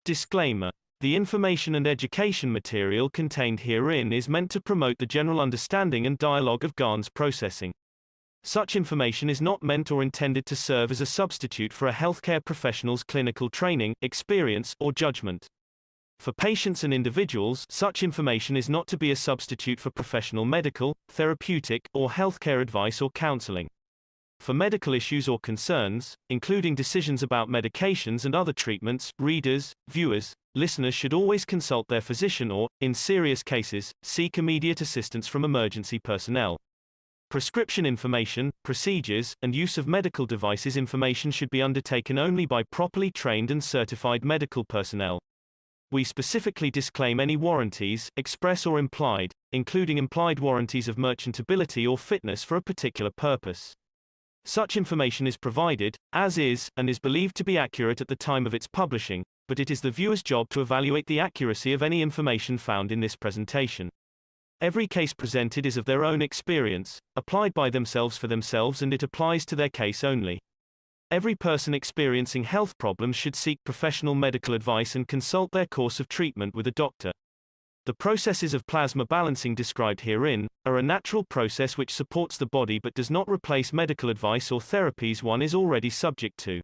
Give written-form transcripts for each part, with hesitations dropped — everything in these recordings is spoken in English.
Disclaimer. The information and education material contained herein is meant to promote the general understanding and dialogue of GAN's processing. Such information is not meant or intended to serve as a substitute for a healthcare professional's clinical training, experience, or judgment. For patients and individuals, such information is not to be a substitute for professional medical, therapeutic, or healthcare advice or counseling. For medical issues or concerns, including decisions about medications and other treatments, readers, viewers, listeners should always consult their physician or, in serious cases, seek immediate assistance from emergency personnel. Prescription information, procedures, and use of medical devices information should be undertaken only by properly trained and certified medical personnel. We specifically disclaim any warranties, express or implied, including implied warranties of merchantability or fitness for a particular purpose. Such information is provided, as is, and is believed to be accurate at the time of its publishing, but it is the viewer's job to evaluate the accuracy of any information found in this presentation. Every case presented is of their own experience, applied by themselves for themselves, and it applies to their case only. Every person experiencing health problems should seek professional medical advice and consult their course of treatment with a doctor. The processes of plasma balancing described herein are a natural process which supports the body but does not replace medical advice or therapies one is already subject to.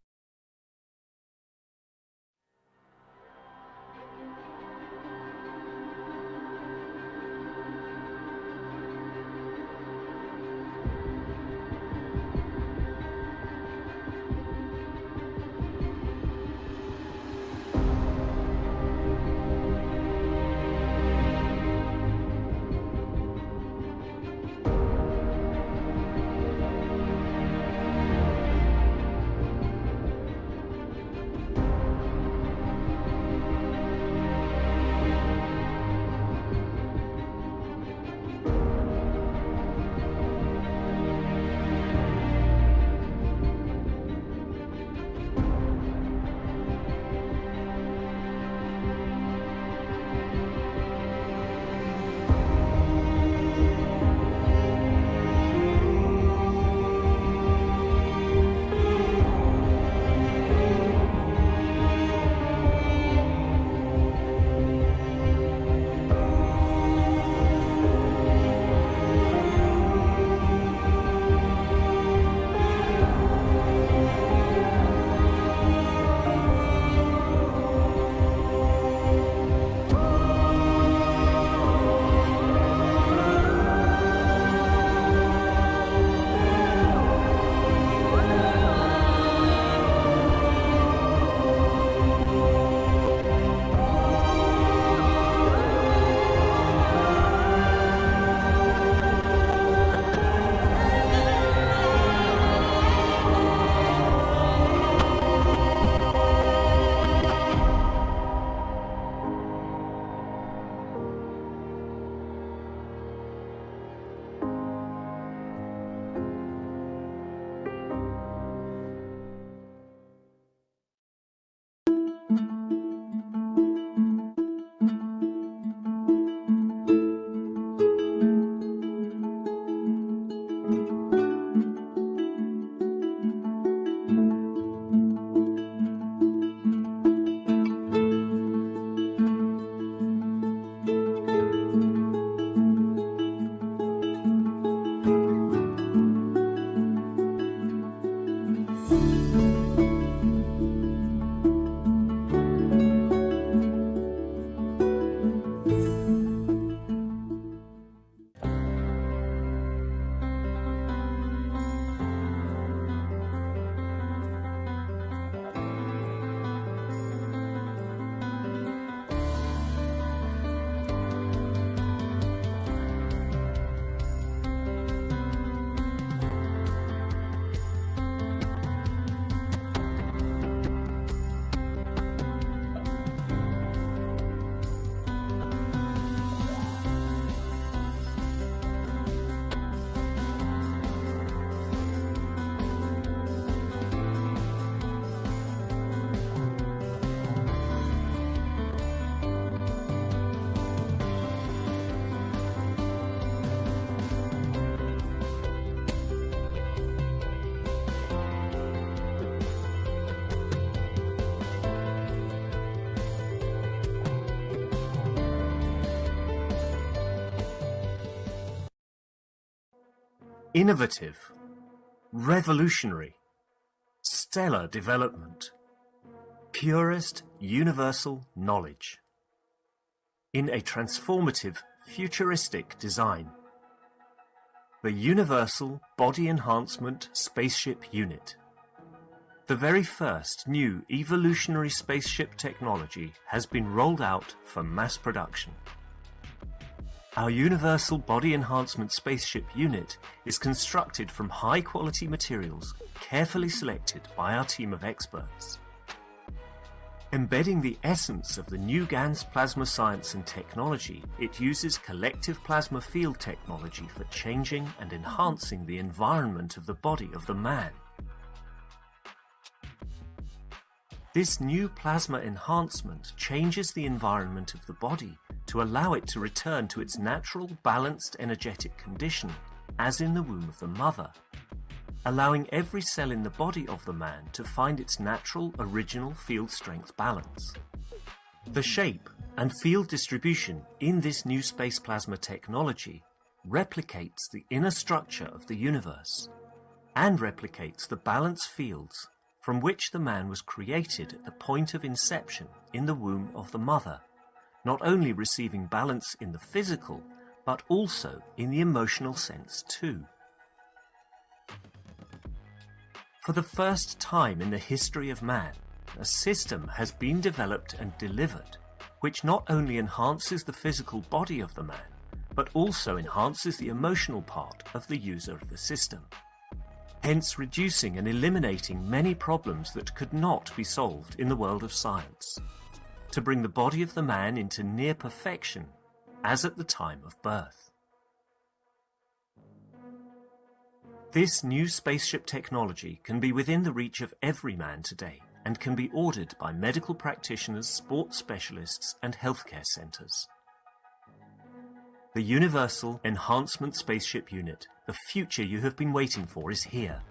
innovative, revolutionary, stellar development, purest universal knowledge, in a transformative, futuristic design. The Universal Body Enhancement Spaceship Unit. The very first new evolutionary spaceship technology has been rolled out for mass production. Our Universal Body Enhancement Spaceship Unit is constructed from high-quality materials carefully selected by our team of experts. Embedding the essence of the new GANS plasma science and technology, it uses collective plasma field technology for changing and enhancing the environment of the body of the man. This new plasma enhancement changes the environment of the body to allow it to return to its natural, balanced, energetic condition, as in the womb of the mother, allowing every cell in the body of the man to find its natural, original field strength balance. The shape and field distribution in this new space plasma technology replicates the inner structure of the universe and replicates the balance fields from which the man was created at the point of inception in the womb of the mother, not only receiving balance in the physical, but also in the emotional sense too. For the first time in the history of man, a system has been developed and delivered which not only enhances the physical body of the man, but also enhances the emotional part of the user of the system, hence reducing and eliminating many problems that could not be solved in the world of science, to bring the body of the man into near perfection, as at the time of birth. This new spaceship technology can be within the reach of every man today and can be ordered by medical practitioners, sports specialists and healthcare centres. The Universal Enhancement Spaceship Unit, the future you have been waiting for, is here.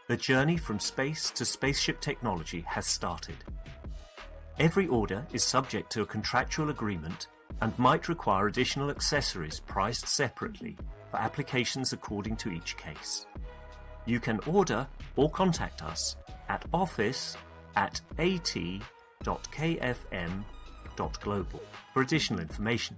The journey from space to spaceship technology has started. Every order is subject to a contractual agreement and might require additional accessories priced separately for applications according to each case. You can order or contact us at office@at.kfm.global for additional information.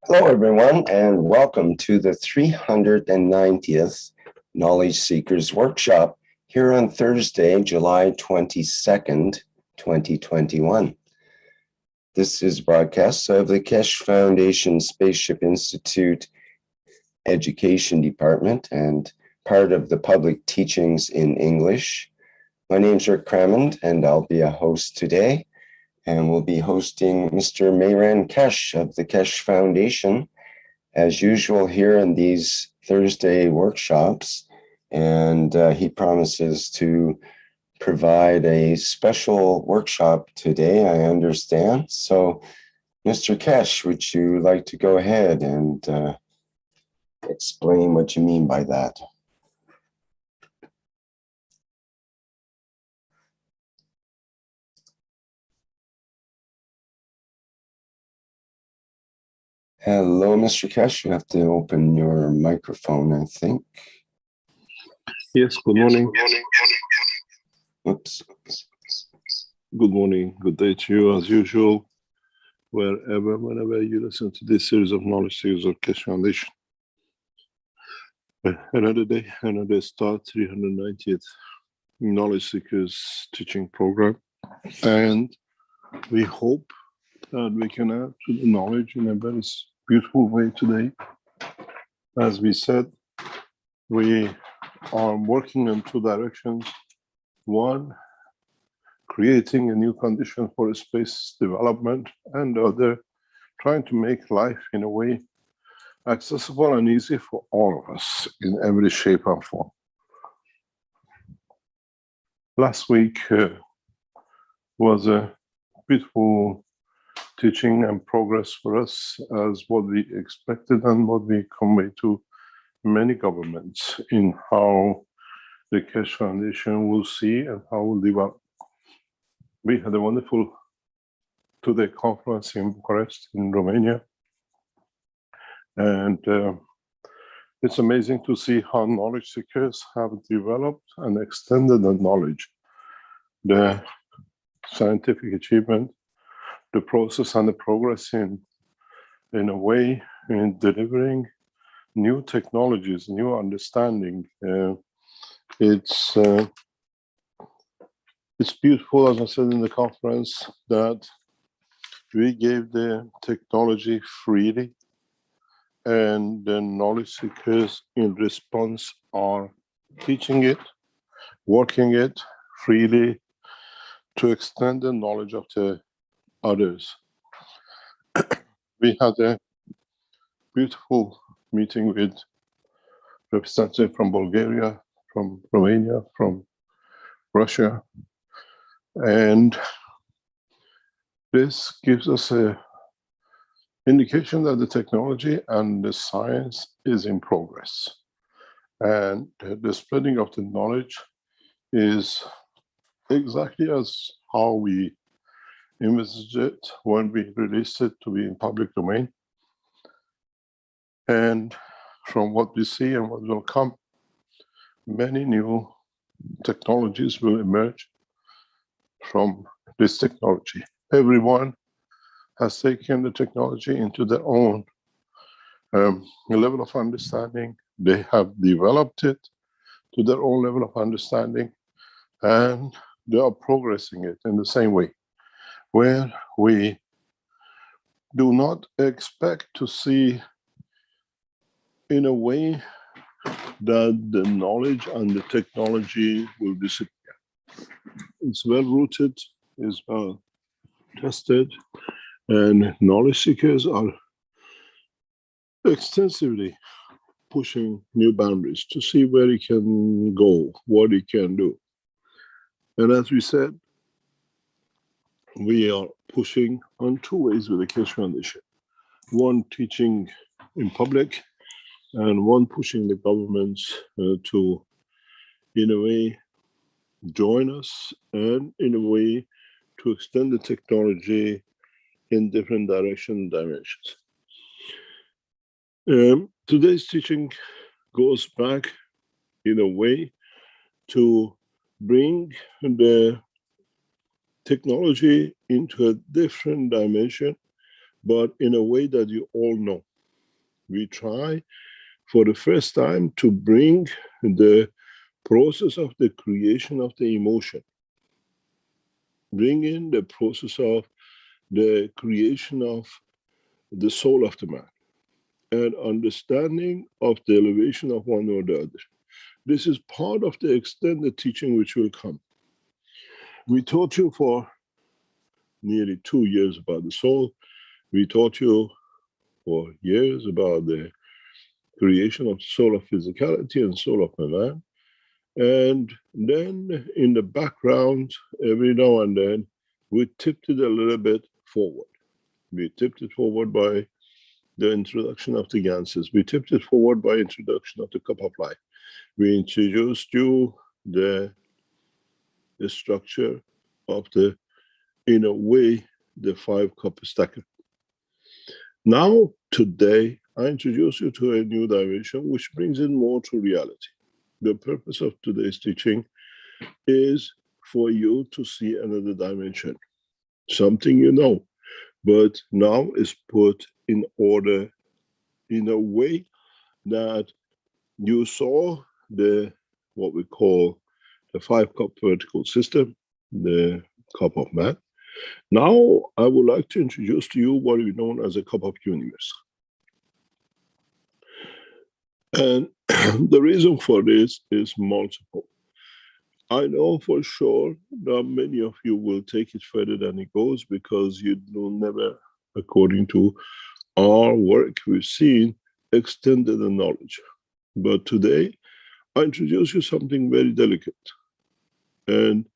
Hello, everyone, and welcome to the 390th Knowledge Seekers Workshop here on Thursday, July 22nd, 2021. This is broadcast of the Keshe Foundation Spaceship Institute Education Department and part of the public teachings in English. My name's Rick Crammond, and I'll be a host today. And we'll be hosting Mr. Mehran Keshe of the Keshe Foundation, as usual here in these Thursday workshops. And he promises to provide a special workshop today, I understand. So, Mr. Keshe, would you like to go ahead and explain what you mean by that? Hello, Mr. Keshe. You have to open your microphone, I think. Yes, good morning. Oops. Good morning, good day to you as usual, whenever you listen to this series of knowledge series of Keshe Foundation. Another day, another start, 390th Knowledge Seekers Teaching Program. And we hope that we can add to the knowledge in a very beautiful way today. As we said, we are working in two directions. One, creating a new condition for space development, and the other, trying to make life in a way accessible and easy for all of us in every shape and form. Last week was a beautiful teaching and progress for us as what we expected and what we convey to many governments in how the Keshe Foundation will see and how will develop. We had a wonderful two-day conference in Bucharest, in Romania. And it's amazing to see how knowledge seekers have developed and extended the knowledge, the scientific achievement, the process and the progress in a way in delivering new technologies, new understanding. It's beautiful, as I said in the conference, that we gave the technology freely, and the knowledge seekers in response are teaching it, working it freely to extend the knowledge of the others. We had a beautiful meeting with representatives from Bulgaria, from Romania, from Russia, and this gives us an indication that the technology and the science is in progress. And the spreading of the knowledge is exactly as how we envisaged it when we released it to be in public domain. And from what we see and what will come, many new technologies will emerge from this technology. Everyone has taken the technology into their own level of understanding. They have developed it to their own level of understanding, and they are progressing it in the same way, where we do not expect to see in a way that the knowledge and the technology will disappear. It's well rooted, it's well tested, and knowledge seekers are extensively pushing new boundaries to see where it can go, what it can do. And as we said, we are pushing on two ways with the Keshe Foundation. One, teaching in public, and one, pushing the governments to, in a way, join us, and in a way, to extend the technology in different dimensions. Today's teaching goes back, in a way, to bring the technology into a different dimension, but in a way that you all know. We try for the first time to bring the process of the creation of the emotion, bring in the process of the creation of the soul of the man, and understanding of the elevation of one or the other. This is part of the extended teaching which will come. We taught you for nearly 2 years about the soul. We taught you for years about the creation of soul of physicality and soul of the man. And then in the background, every now and then, we tipped it a little bit forward. We tipped it forward by the introduction of the ganses. We tipped it forward by introduction of the cup of life. We introduced you the structure of the, in a way, the 5-cup stacker. Now, today, I introduce you to a new dimension which brings in more to reality. The purpose of today's teaching is for you to see another dimension, something you know, but now is put in order in a way that you saw the, what we call the 5-cup vertical system, the cup of man. Now, I would like to introduce to you what we know as a cup of universe. And the reason for this is multiple. I know for sure that many of you will take it further than it goes, because you will never, according to our work, we've seen extended the knowledge. But today, I introduce you something very delicate and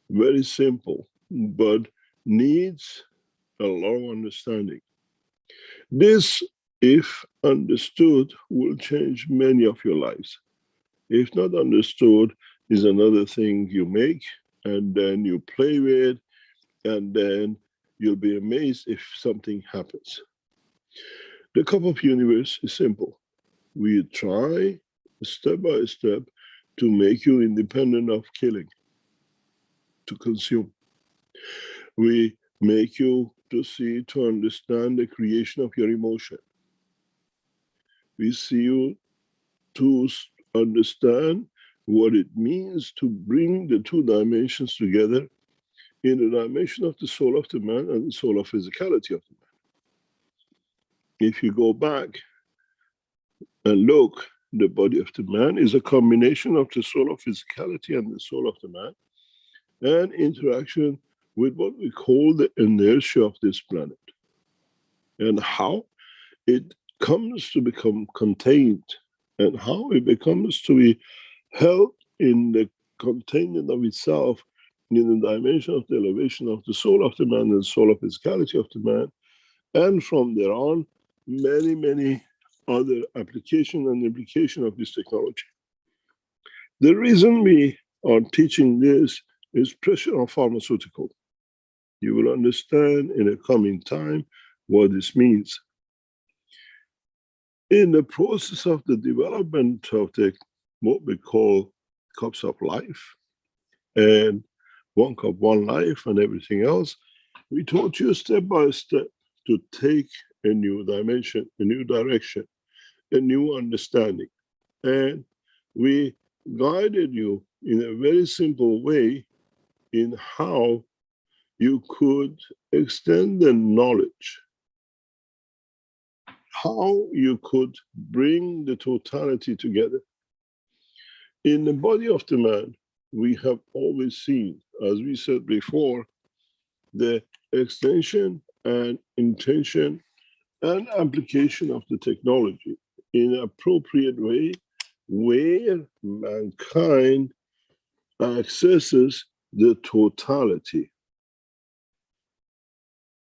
very simple, but needs a lot of understanding. This, if understood, will change many of your lives. If not understood, is another thing you make and then you play with, and then you'll be amazed if something happens. The cup of universe is simple. We try step by step to make you independent of killing, to consume. We make you to see, to understand the creation of your emotion. We see you to understand what it means to bring the 2 dimensions together in the dimension of the soul of the man and the soul of physicality of the man. If you go back and look, the body of the man is a combination of the soul of physicality and the soul of the man, and interaction with what we call the inertia of this planet, and how it comes to become contained, and how it becomes to be held in the containment of itself in the dimension of the elevation of the soul of the man and the soul of physicality of the man. And from there on, many, many other application and implication of this technology. The reason we are teaching this is pressure on pharmaceutical. You will understand in a coming time what this means. In the process of the development of the, what we call cups of life, and 1 cup, 1 life, and everything else, we taught you step by step to take a new dimension, a new direction, a new understanding. And we guided you in a very simple way in how you could extend the knowledge, how you could bring the totality together. In the body of the man, we have always seen, as we said before, the extension and intention and application of the technology in an appropriate way, where mankind accesses the totality.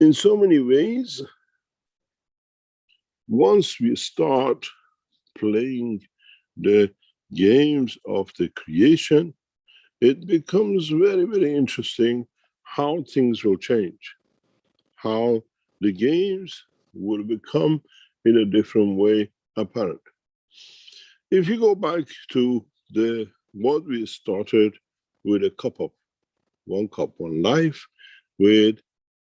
In so many ways, once we start playing the games of the creation, it becomes very, very interesting how things will change, how the games will become in a different way apparent. If you go back to the what we started with a cup of 1 cup, 1 life, with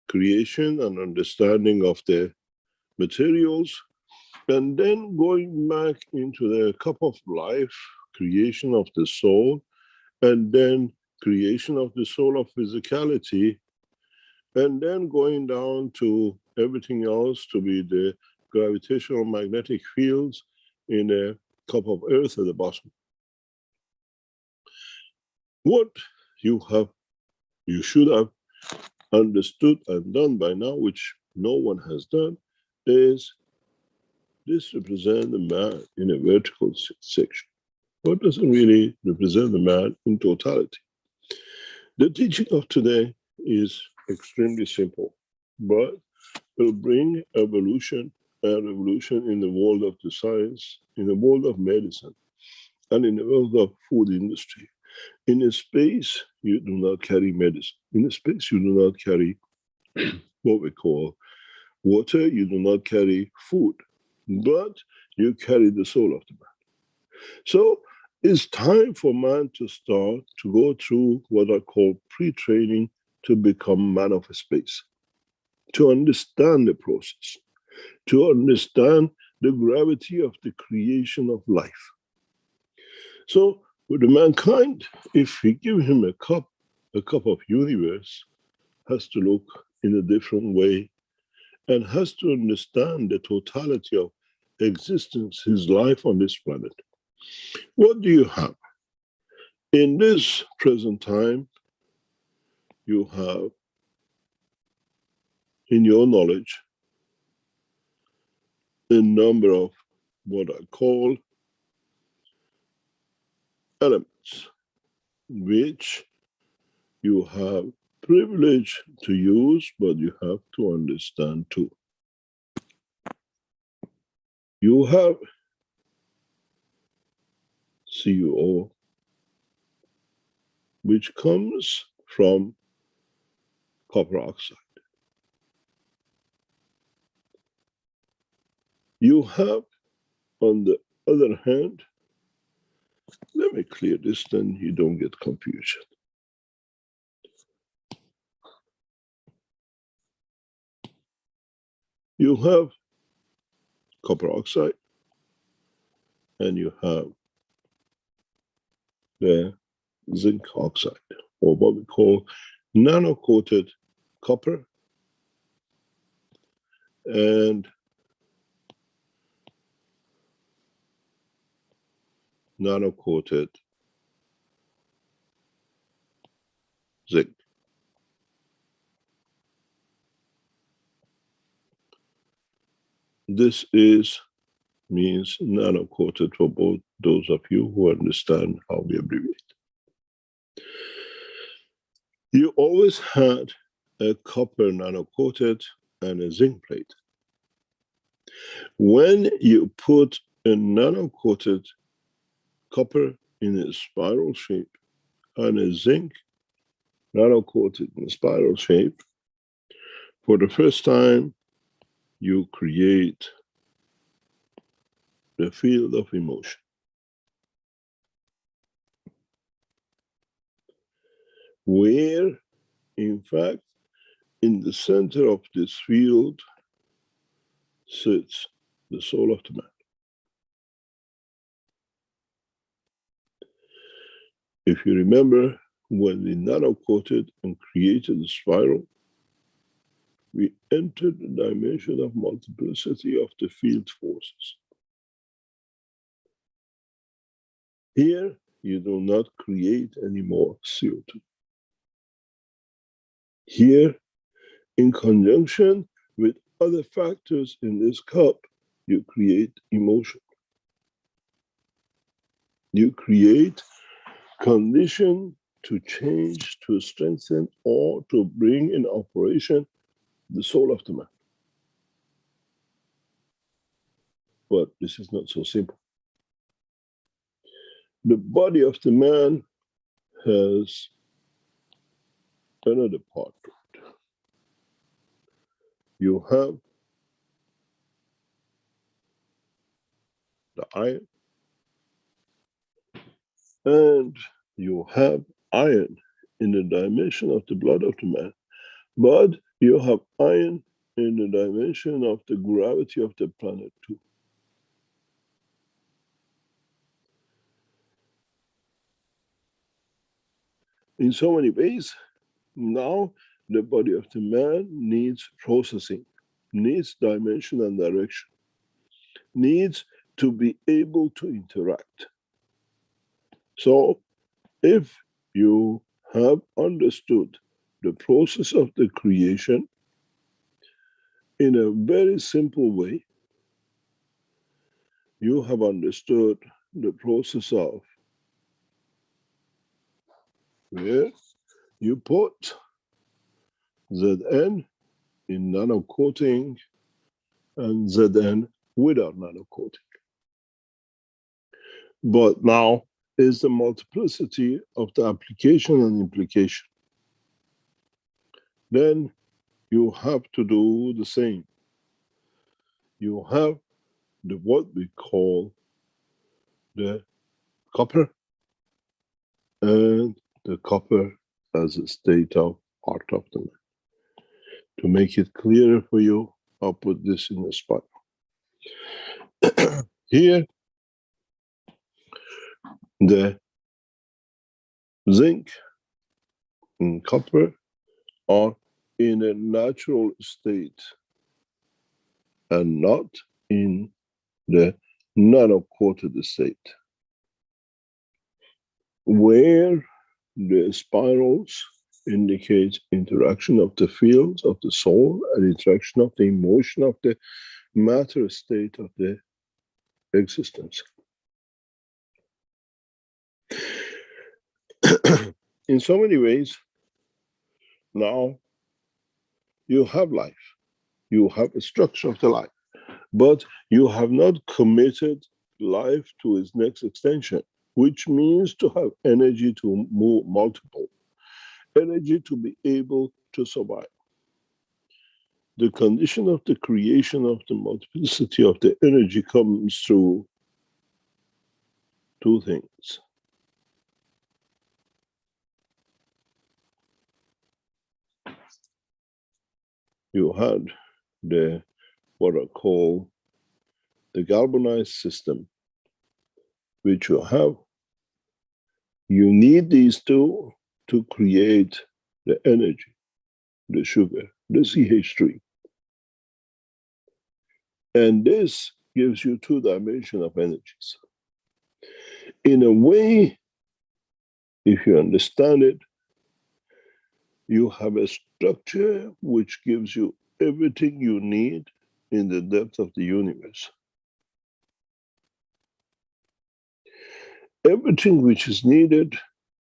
creation and understanding of the materials, and then going back into the cup of life, creation of the soul, and then creation of the soul of physicality, and then going down to everything else to be the gravitational magnetic fields in a cup of earth at the bottom. What you should have understood and done by now, which no one has done, is this represents the man in a vertical section. What doesn't really represent the man in totality? The teaching of today is extremely simple, but will bring evolution and revolution in the world of the science, in the world of medicine, and in the world of food industry. In a space, you do not carry medicine. In a space, you do not carry what we call water, you do not carry food, but you carry the soul of the man. So it's time for man to start to go through what I call pre-training to become man of a space, to understand the process, to understand the gravity of the creation of life. So with the mankind, if we give him a cup of universe, has to look in a different way and has to understand the totality of existence, his life on this planet. What do you have? In this present time, you have in your knowledge a number of what I call elements, which you have privilege to use, but you have to understand too. You have CuO, which comes from copper oxide. You have, on the other hand, let me clear this, then you don't get confusion. You have copper oxide, and you have the zinc oxide, or what we call nano-coated copper and nano-coated zinc. This means nano-coated for both those of you who understand how we abbreviate. You always had a copper nano-coated and a zinc plate. When you put a nano-coated copper in a spiral shape and a zinc nano-coated in a spiral shape, for the first time, you create the field of emotion. Where, in fact, in the center of this field sits the soul of the man. If you remember, when we nano-coated and created the spiral, we entered the dimension of multiplicity of the field forces. Here, you do not create any more CO2. Here, in conjunction with other factors in this cup, you create emotion. You create condition to change, to strengthen, or to bring in operation the soul of the man. But this is not so simple. The body of the man has another part to it. You have the iron, and you have iron in the dimension of the blood of the man, but you have iron in the dimension of the gravity of the planet too. In so many ways, now the body of the man needs processing, needs dimension and direction, needs to be able to interact. So if you have understood the process of the creation in a very simple way, you have understood the process of where you put Zn in nano coating and Zn without nano coating. But now is the multiplicity of the application and implication. Then you have to do the same. You have what we call the copper, and the copper as a state of art of the man. To make it clearer for you, I'll put this in a spot. Here, the zinc and copper are in a natural state and not in the nano-coated state, where the spirals indicate interaction of the fields of the soul and interaction of the emotion of the matter state of the existence. In so many ways, now you have life, you have a structure of the life, but you have not committed life to its next extension, which means to have energy to move multiple, energy to be able to survive. The condition of the creation of the multiplicity of the energy comes through two things. You had the what I call the galvanized system, which you have. You need these two to create the energy, the sugar, the CH3. And this gives you two dimensions of energies. In a way, if you understand it, you have a structure which gives you everything you need in the depth of the universe. Everything which is needed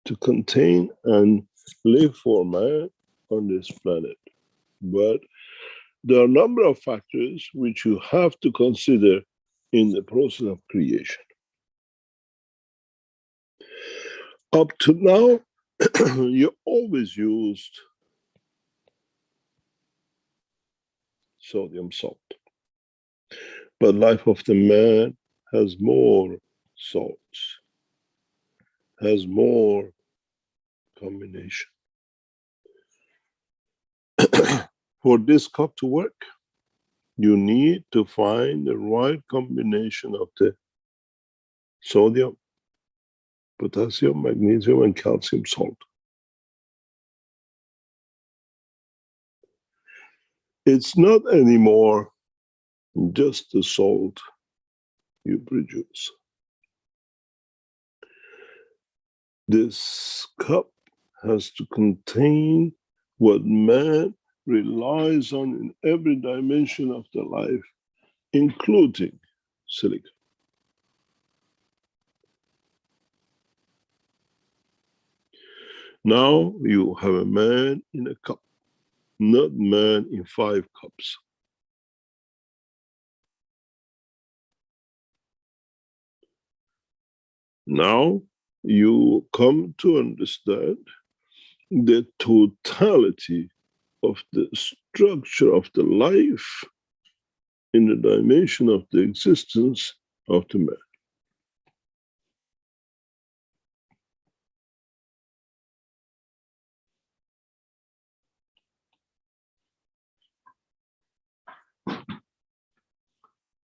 to contain and live for man on this planet. But there are a number of factors which you have to consider in the process of creation. Up to now, you always used sodium salt. But life of the man has more salts, has more combination. For this cup to work, you need to find the right combination of the sodium, potassium, magnesium, and calcium salt. It's not anymore just the salt you produce. This cup has to contain what man relies on in every dimension of the life, including silica. Now you have a man in a cup, not man in 5 cups. Now you come to understand the totality of the structure of the life in the dimension of the existence of the man.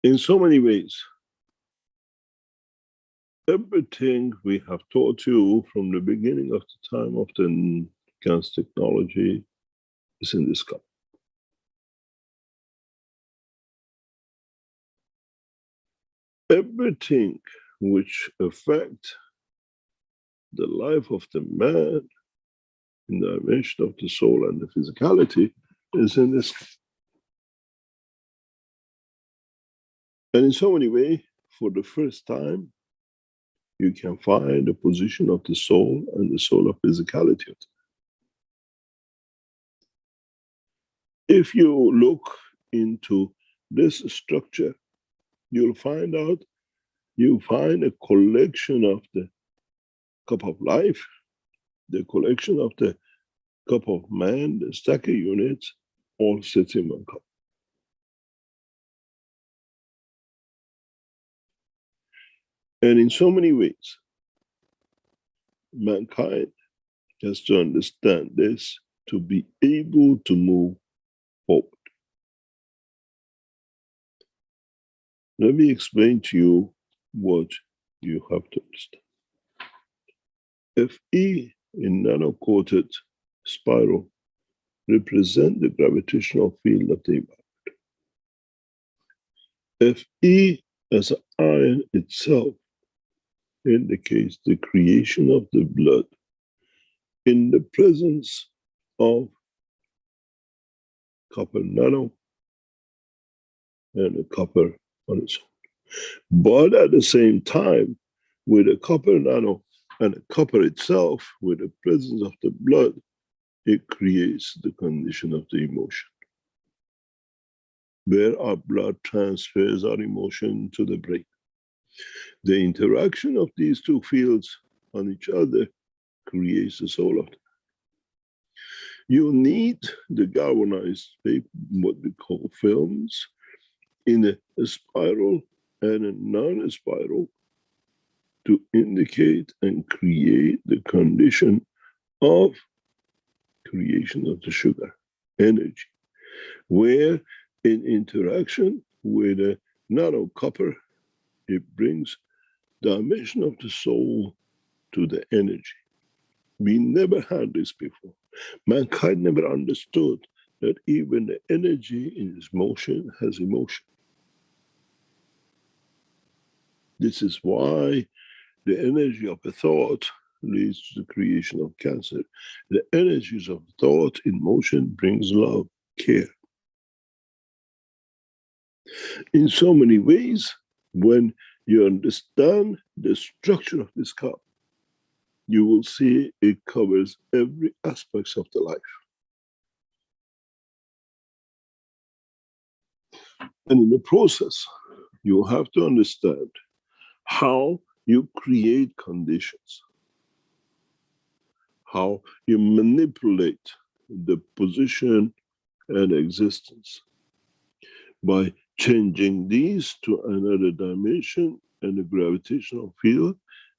In so many ways, everything we have taught you from the beginning of the time of the advanced technology is in this cup. Everything which affects the life of the man in the dimension of the soul and the physicality is in this cup. And in so many ways, for the first time, you can find the position of the soul and the soul of physicality. If you look into this structure, you'll find out, you find a collection of the cup of life, the collection of the cup of man, the stacker units, all sit in one cup. And in so many ways, mankind has to understand this to be able to move forward. Let me explain to you what you have to understand. Fe in nano-coated spiral represent the gravitational field of the environment. Fe as an ion itself indicates the creation of the blood in the presence of copper nano and a copper on its own. But at the same time, with a copper nano and a copper itself, with the presence of the blood, it creates the condition of the emotion, where our blood transfers our emotion to the brain. The interaction of these two fields on each other creates the soul of it. You need the galvanized paper, what we call films, in a spiral and a non-spiral to indicate and create the condition of creation of the sugar, energy, where in interaction with a nano copper, it brings dimension of the soul to the energy. We never had this before. Mankind never understood that even the energy in its motion has emotion. This is why the energy of a thought leads to the creation of cancer. The energies of thought in motion brings love, care. In so many ways, when you understand the structure of this cup, you will see it covers every aspect of the life. And in the process, you have to understand how you create conditions, how you manipulate the position and existence by changing these to another dimension and the gravitational field.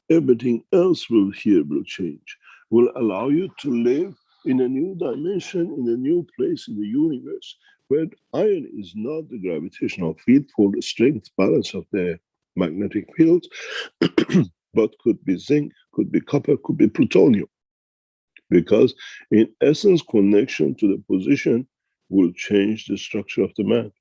Everything else will change, will allow you to live in a new dimension, in a new place in the universe, where iron is not the gravitational field for the strength balance of the magnetic field, but could be zinc, could be copper, could be plutonium. Because in essence, connection to the position will change the structure of the man.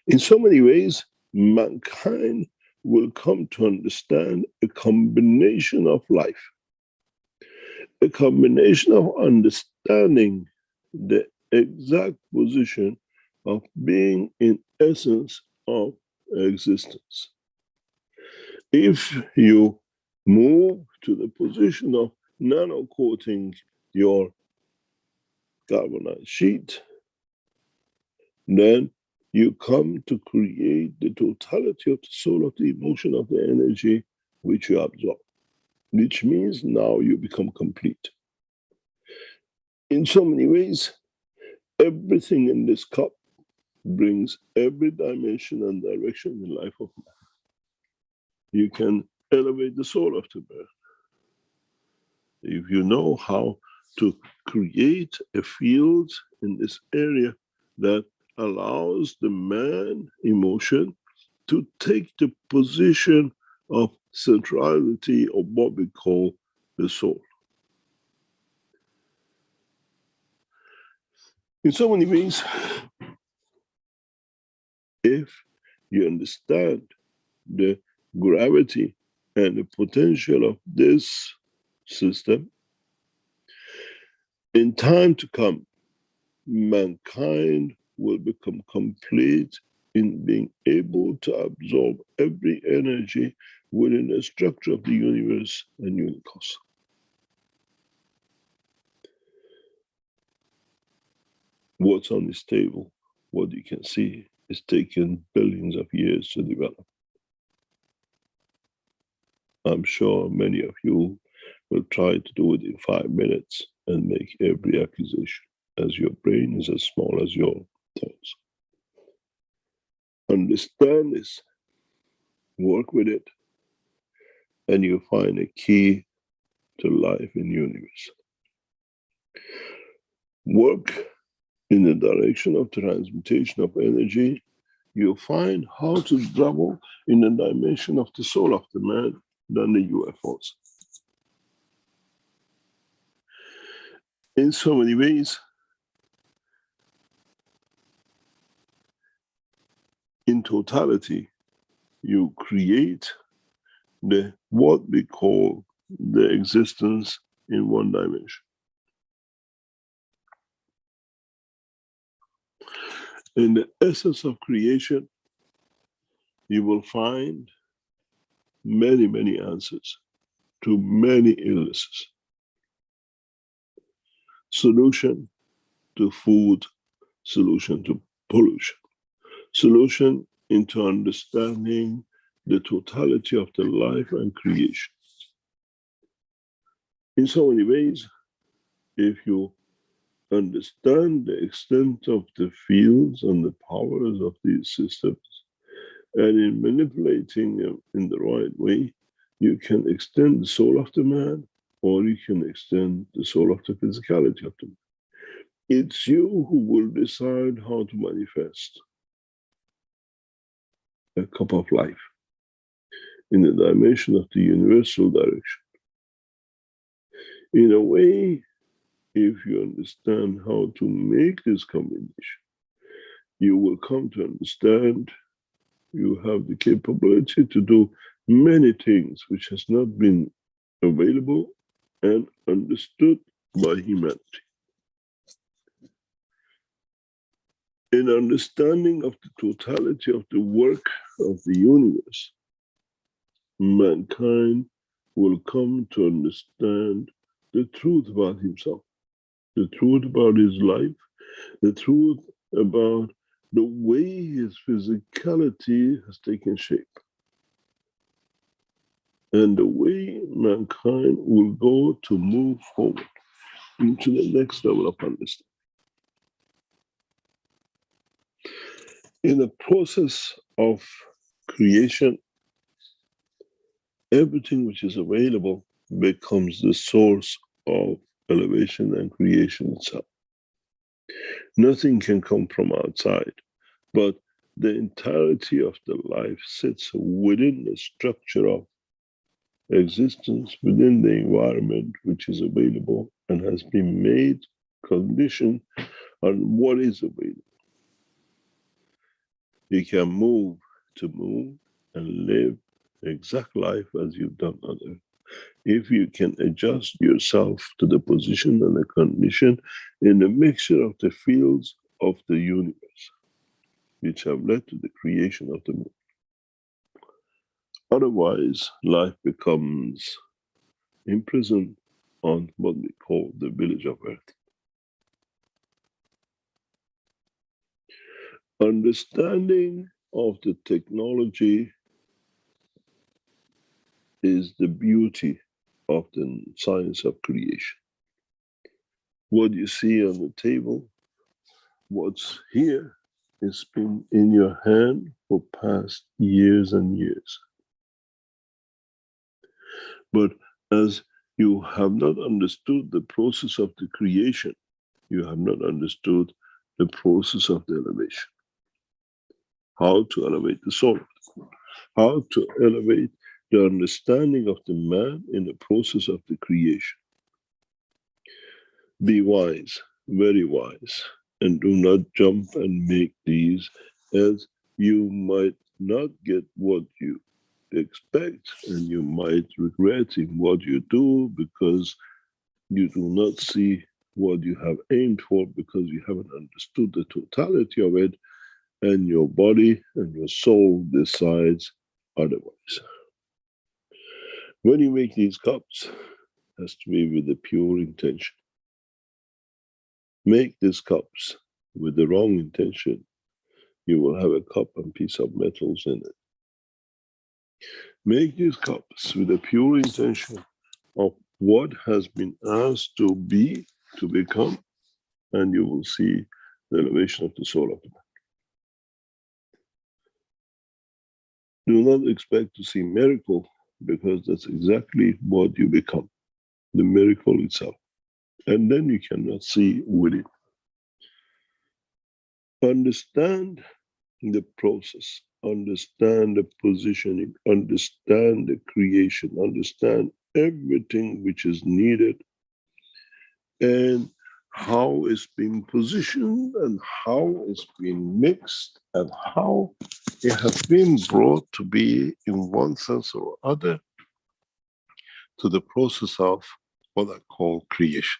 In so many ways, mankind will come to understand a combination of life, a combination of understanding the exact position of being in essence of existence. If you move to the position of nano-coating your galvanized sheet, then you come to create the totality of the soul, of the emotion, of the energy which you absorb, which means now you become complete. In so many ways, everything in this cup brings every dimension and direction in life of man. You can elevate the soul of the man. If you know how to create a field in this area that allows the man emotion to take the position of centrality of what we call the soul. In so many ways, if you understand the gravity and the potential of this system, in time to come, mankind will become complete in being able to absorb every energy within the structure of the universe and unicos. What's on this table, what you can see, is taken billions of years to develop. I'm sure many of you will try to do it in 5 minutes and make every accusation, as your brain is as small as your thoughts. Understand this, work with it, and you'll find a key to life in the universe. Work in the direction of transmutation of energy, you'll find how to travel in the dimension of the soul of the man than the UFOs. In so many ways, in totality, you create the what we call the existence in one dimension. In the essence of creation, you will find many, many answers to many illnesses. Solution to food, solution to pollution, solution into understanding the totality of the life and creation. In so many ways, if you understand the extent of the fields and the powers of these systems, and in manipulating them in the right way, you can extend the soul of the man, or you can extend the soul of the physicality of the man. It's you who will decide how to manifest a cup of life in the dimension of the universal direction. In a way, if you understand how to make this combination, you will come to understand you have the capability to do many things which has not been available and understood by humanity. In understanding of the totality of the work of the universe, mankind will come to understand the truth about himself, the truth about his life, the truth about the way his physicality has taken shape, and the way mankind will go to move forward into the next level of understanding. In the process of creation, everything which is available becomes the source of elevation and creation itself. Nothing can come from outside, but the entirety of the life sits within the structure of existence, within the environment which is available and has been made conditioned on what is available. You can move to move and live the exact life as you've done on earth. If you can adjust yourself to the position and the condition in the mixture of the fields of the universe, which have led to the creation of the moon. Otherwise, life becomes imprisoned on what we call the village of earth. Understanding of the technology is the beauty of the science of creation. What you see on the table, what's here, has been in your hand for past years and years. But as you have not understood the process of the creation, you have not understood the process of the elevation. How to elevate the soul, how to elevate the understanding of the man in the process of the creation. Be wise, very wise, and do not jump and make these, as you might not get what you expect, and you might regret in what you do because you do not see what you have aimed for, because you haven't understood the totality of it, and your body and your soul decides otherwise. When you make these cups, it has to be with a pure intention. Make these cups with the wrong intention, you will have a cup and piece of metals in it. Make these cups with a pure intention of what has been asked to be, to become, and you will see the elevation of the soul of the man. Do not expect to see miracle, because that's exactly what you become, the miracle itself. And then you cannot see with it. Understand the process, understand the positioning, understand the creation, understand everything which is needed, and how it's been positioned, and how it's been mixed, and how it has been brought to be in one sense or other to the process of what I call creation.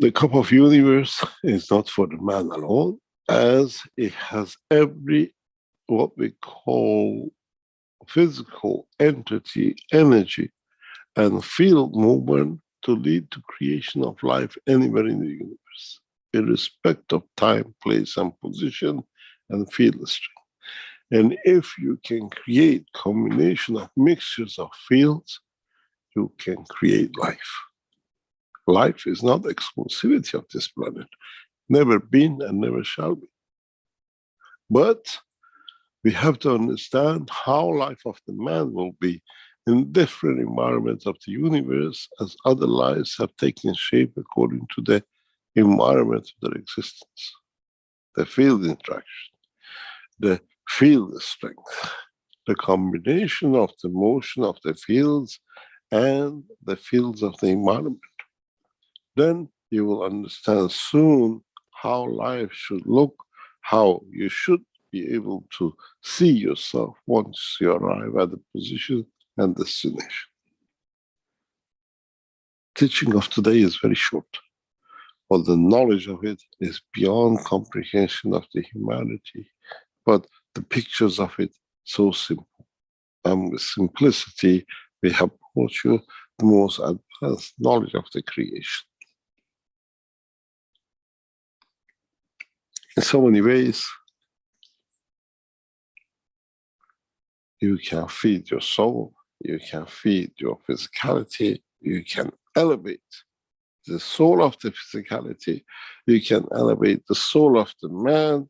The cup of universe is not for the man alone, as it has every, what we call, physical entity, energy, and field movement to lead to creation of life anywhere in the universe, irrespective of time, place, and position, and field strength. And if you can create combination of mixtures of fields, you can create life. Life is not exclusivity of this planet, never been and never shall be. But we have to understand how life of the man will be in different environments of the universe, as other lives have taken shape according to the environment of their existence. The field interaction, the field strength, the combination of the motion of the fields and the fields of the environment. Then you will understand soon how life should look, how you should be able to see yourself once you arrive at the position and destination. Teaching of today is very short, but the knowledge of it is beyond comprehension of the humanity. But the pictures of it so simple. And with simplicity, we have brought you the most advanced knowledge of the creation. In so many ways, you can feed your soul, you can feed your physicality, you can elevate the soul of the physicality, you can elevate the soul of the man,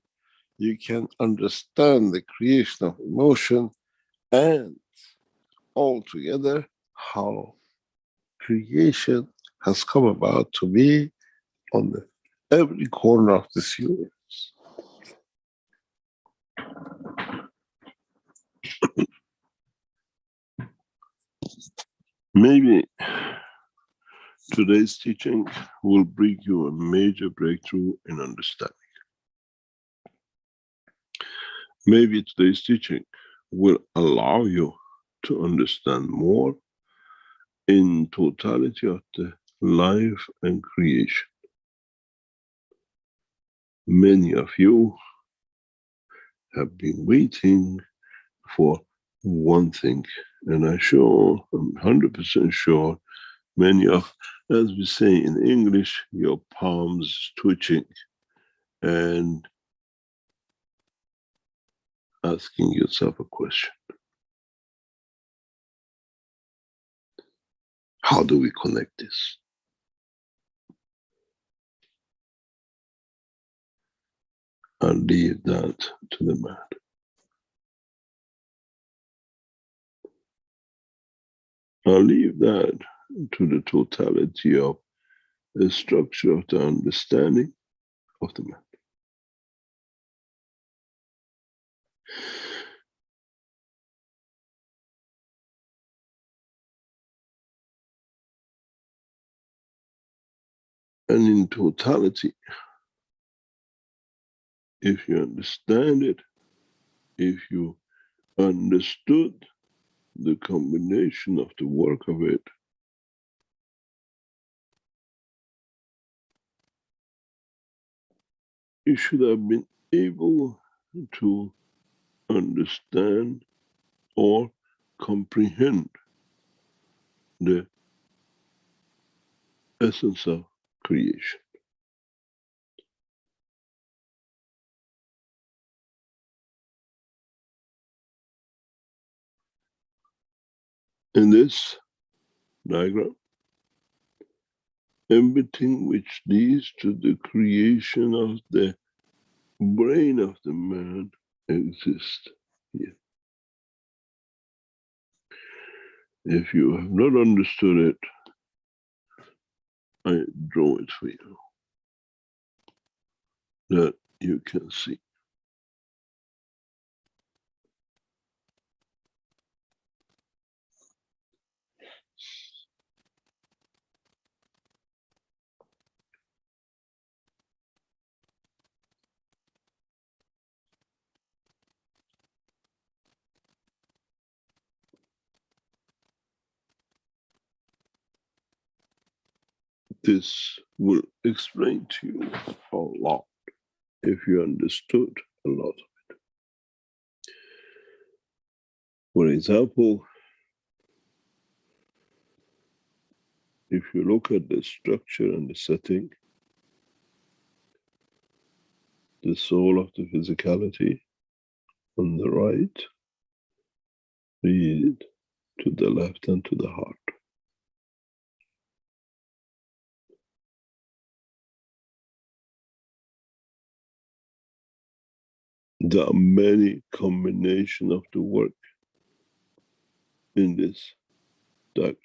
you can understand the creation of emotion, and altogether how creation has come about to be on every corner of this universe. Maybe today's teaching will bring you a major breakthrough in understanding. Maybe today's teaching will allow you to understand more in totality of the life and creation. Many of you have been waiting for one thing, and I'm 100% sure, many of, as we say in English, your palms twitching and asking yourself a question. How do we connect this? I'll leave that to the man. I'll leave that to the totality of the structure of the understanding of the man. And in totality, if you understand it, if you understood the combination of the work of it, you should have been able to understand or comprehend the essence of creation. In this diagram, everything which leads to the creation of the brain of the man exists here. If you have not understood it, I draw it for you, that you can see. This will explain to you a lot if you understood a lot of it. For example, if you look at the structure and the setting, the soul of the physicality on the right, lead to the left and to the heart. There are many combinations of the work in this diagram.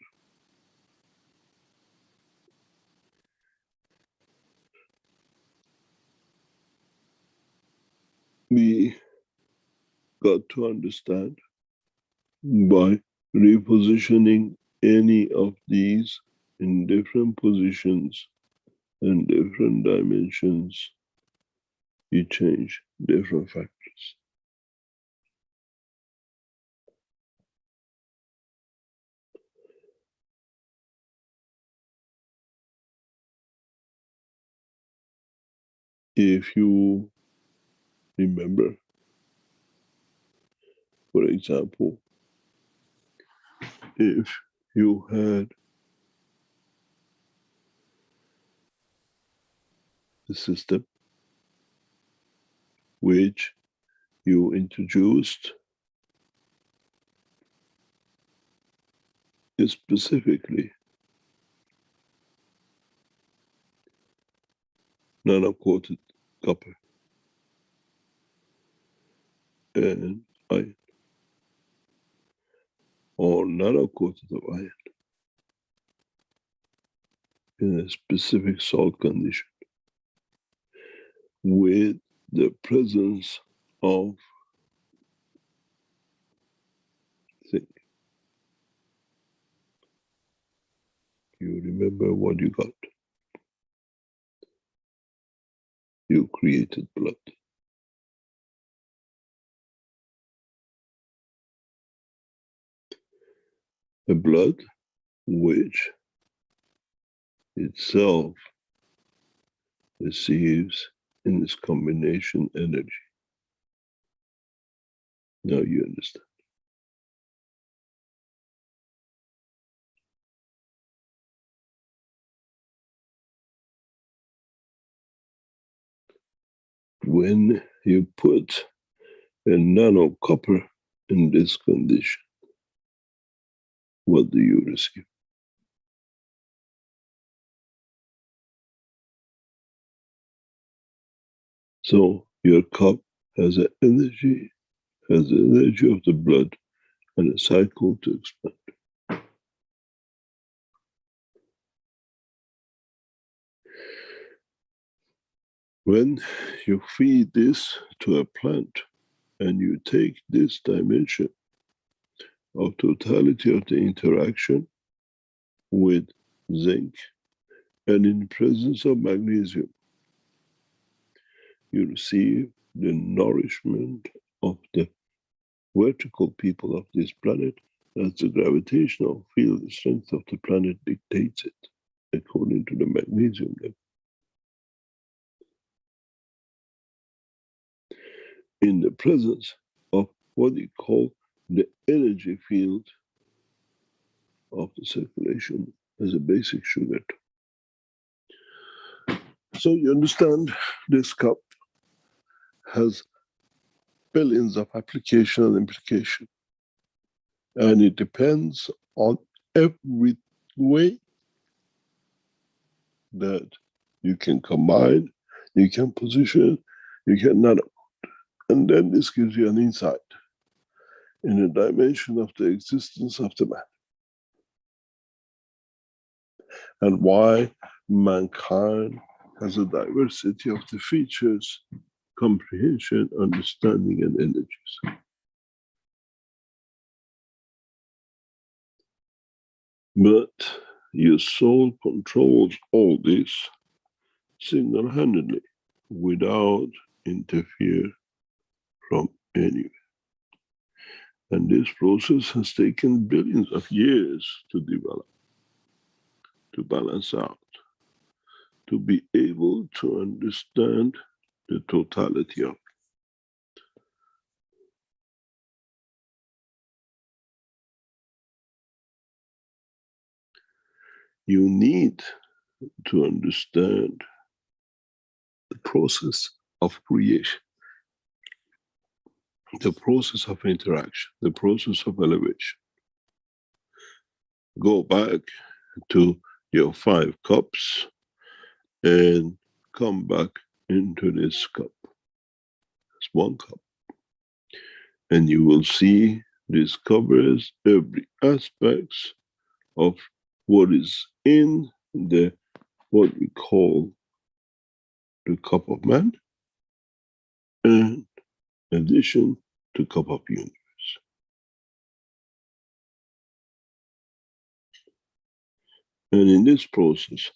We got to understand by repositioning any of these in different positions and different dimensions, you change different factors. If you remember, for example, if you had the system which you introduced specifically nano-coated copper and iron, or nano-coated of iron in a specific salt condition with the presence of zinc. You remember what you got? You created blood. A blood which itself receives in its combination energy. Now you understand. When you put a nano copper in this condition, what do you receive? So your cup has an energy, has the energy of the blood and a cycle to expand. When you feed this to a plant and you take this dimension of totality of the interaction with zinc And in the presence of magnesium, you receive the nourishment of the vertical people of this planet, as the gravitational field, the strength of the planet dictates it, according to the magnesium level. In the presence of what you call the energy field of the circulation as a basic sugar. So you understand, this cup has billions of application and implication. And it depends on every way that you can combine, you can position, you can nano. And then this gives you an insight in the dimension of the existence of the man. And why mankind has a diversity of the features, comprehension, understanding, and energies. But your soul controls all this single-handedly, without interfere from anywhere. And this process has taken billions of years to develop, to balance out, to be able to understand the totality of it. You need to understand the process of creation, the process of interaction, the process of elevation. Go back to your 5 cups and come back into this cup. It's 1 cup. And you will see this covers every aspect of what is in the, what we call the cup of man, and in addition to cup of universe. And in this process,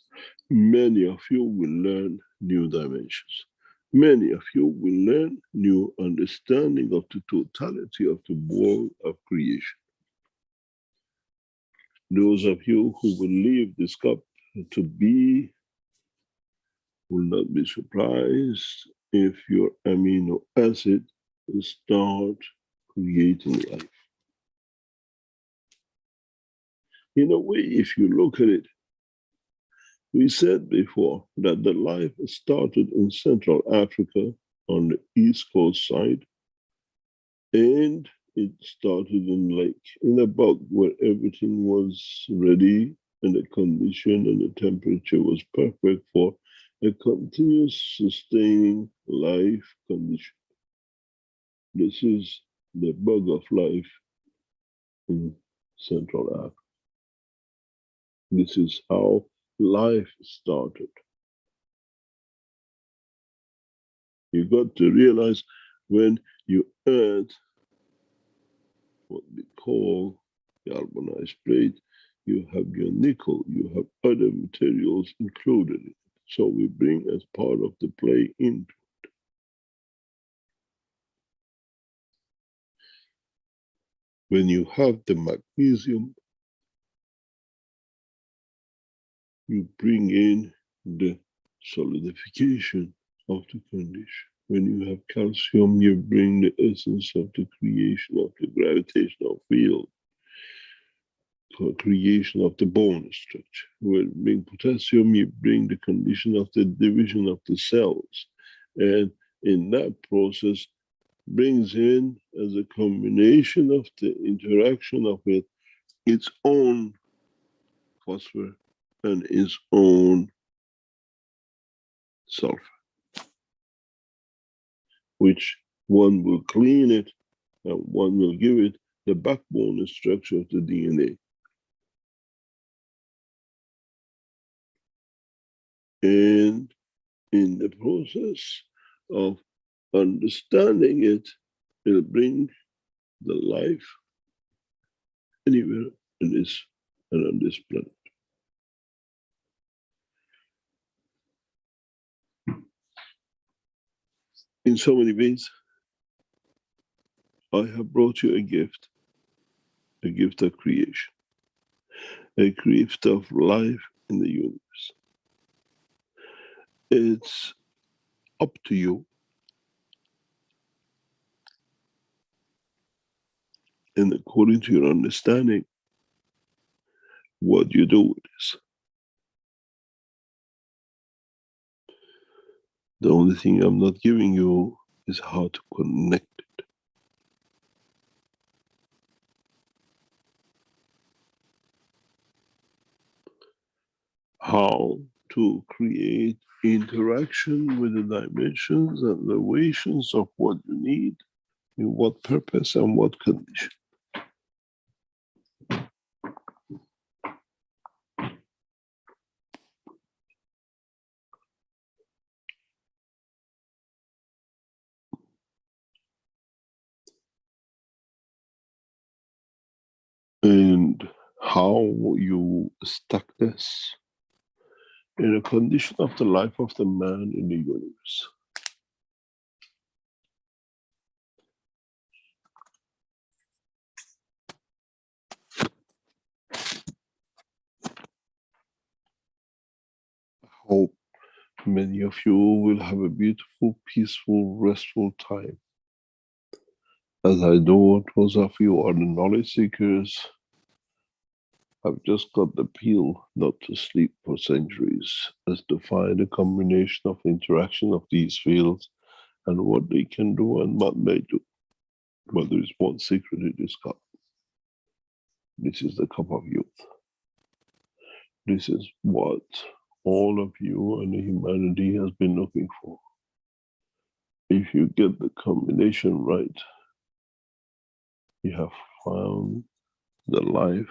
many of you will learn new dimensions. Many of you will learn new understanding of the totality of the world of creation. Those of you who will leave this cup to be will not be surprised if your amino acid start creating life. In a way, if you look at it, we said before that the life started in Central Africa on the East Coast side, and it started in in about where everything was ready and the condition and the temperature was perfect for a continuous sustaining life condition. This is the bug of life in Central Africa. This is how life started. You got to realize when you add what we call galvanized plate, you have your nickel, you have other materials included in it. So we bring as part of the play into it. When you have the magnesium, you bring in the solidification of the condition. When you have calcium, you bring the essence of the creation of the gravitational field, creation of the bone structure. When you bring potassium, you bring the condition of the division of the cells. And in that process, brings in, as a combination of the interaction of it, its own phosphor and its own sulfur, which one will clean it and one will give it the backbone structure of the DNA. And in the process of understanding it, it'll bring the life anywhere in this and on this planet. In so many ways, I have brought you a gift of creation, a gift of life in the universe. It's up to you, and according to your understanding, what you do with this. The only thing I'm not giving you is how to connect it. How to create interaction with the dimensions and the variations of what you need, in what purpose and what condition. And how you stack this in a condition of the life of the man in the universe. I hope many of you will have a beautiful, peaceful, restful time. As I do, those of you who are the knowledge seekers, I've just got the pill not to sleep for centuries, as to find a combination of interaction of these fields and what they can do and what they do. But there is one secret in this cup. This is the cup of youth. This is what all of you and the humanity has been looking for. If you get the combination right, you have found the life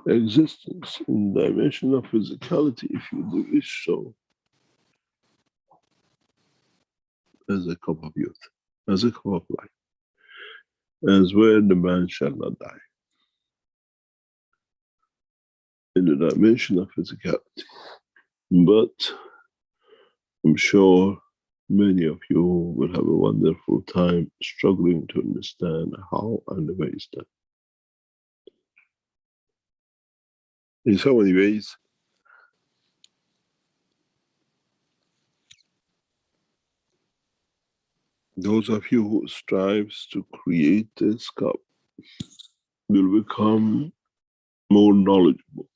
existence in the dimension of physicality, if you do wish so, as a cup of youth, as a cup of life, as where the man shall not die, in the dimension of physicality. But I'm sure many of you will have a wonderful time struggling to understand how and where is that. In so many ways, those of you who strives to create this cup will become more knowledgeable,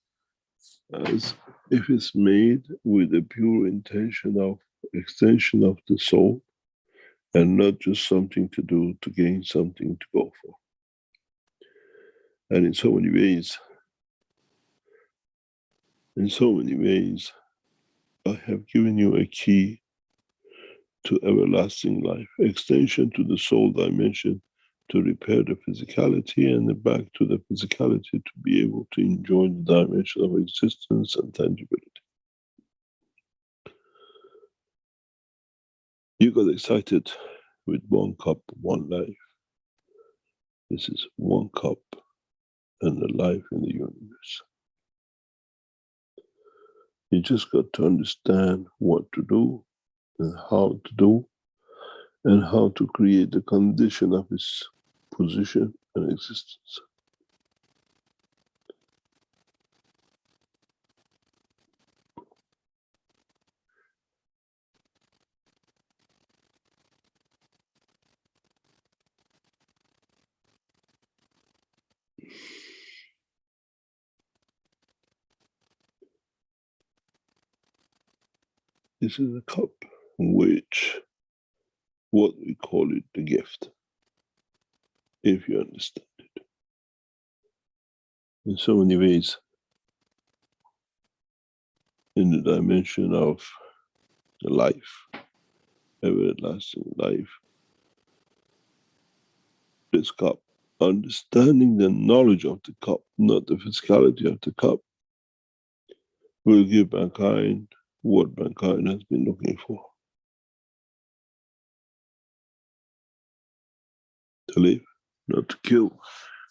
as if it's made with a pure intention of extension of the soul and not just something to do to gain something to go for. And in so many ways, I have given you a key to everlasting life, extension to the soul dimension, to repair the physicality and back to the physicality to be able to enjoy the dimension of existence and tangibility. You got excited with one cup, one life. This is one cup and a life in the universe. You just got to understand what to do and how to do and how to create the condition of its position and existence. This is a cup, which, what we call it, the gift, if you understand it. In so many ways, in the dimension of the life, everlasting life, this cup, understanding the knowledge of the cup, not the physicality of the cup, will give mankind what mankind has been looking for. To live, not to kill,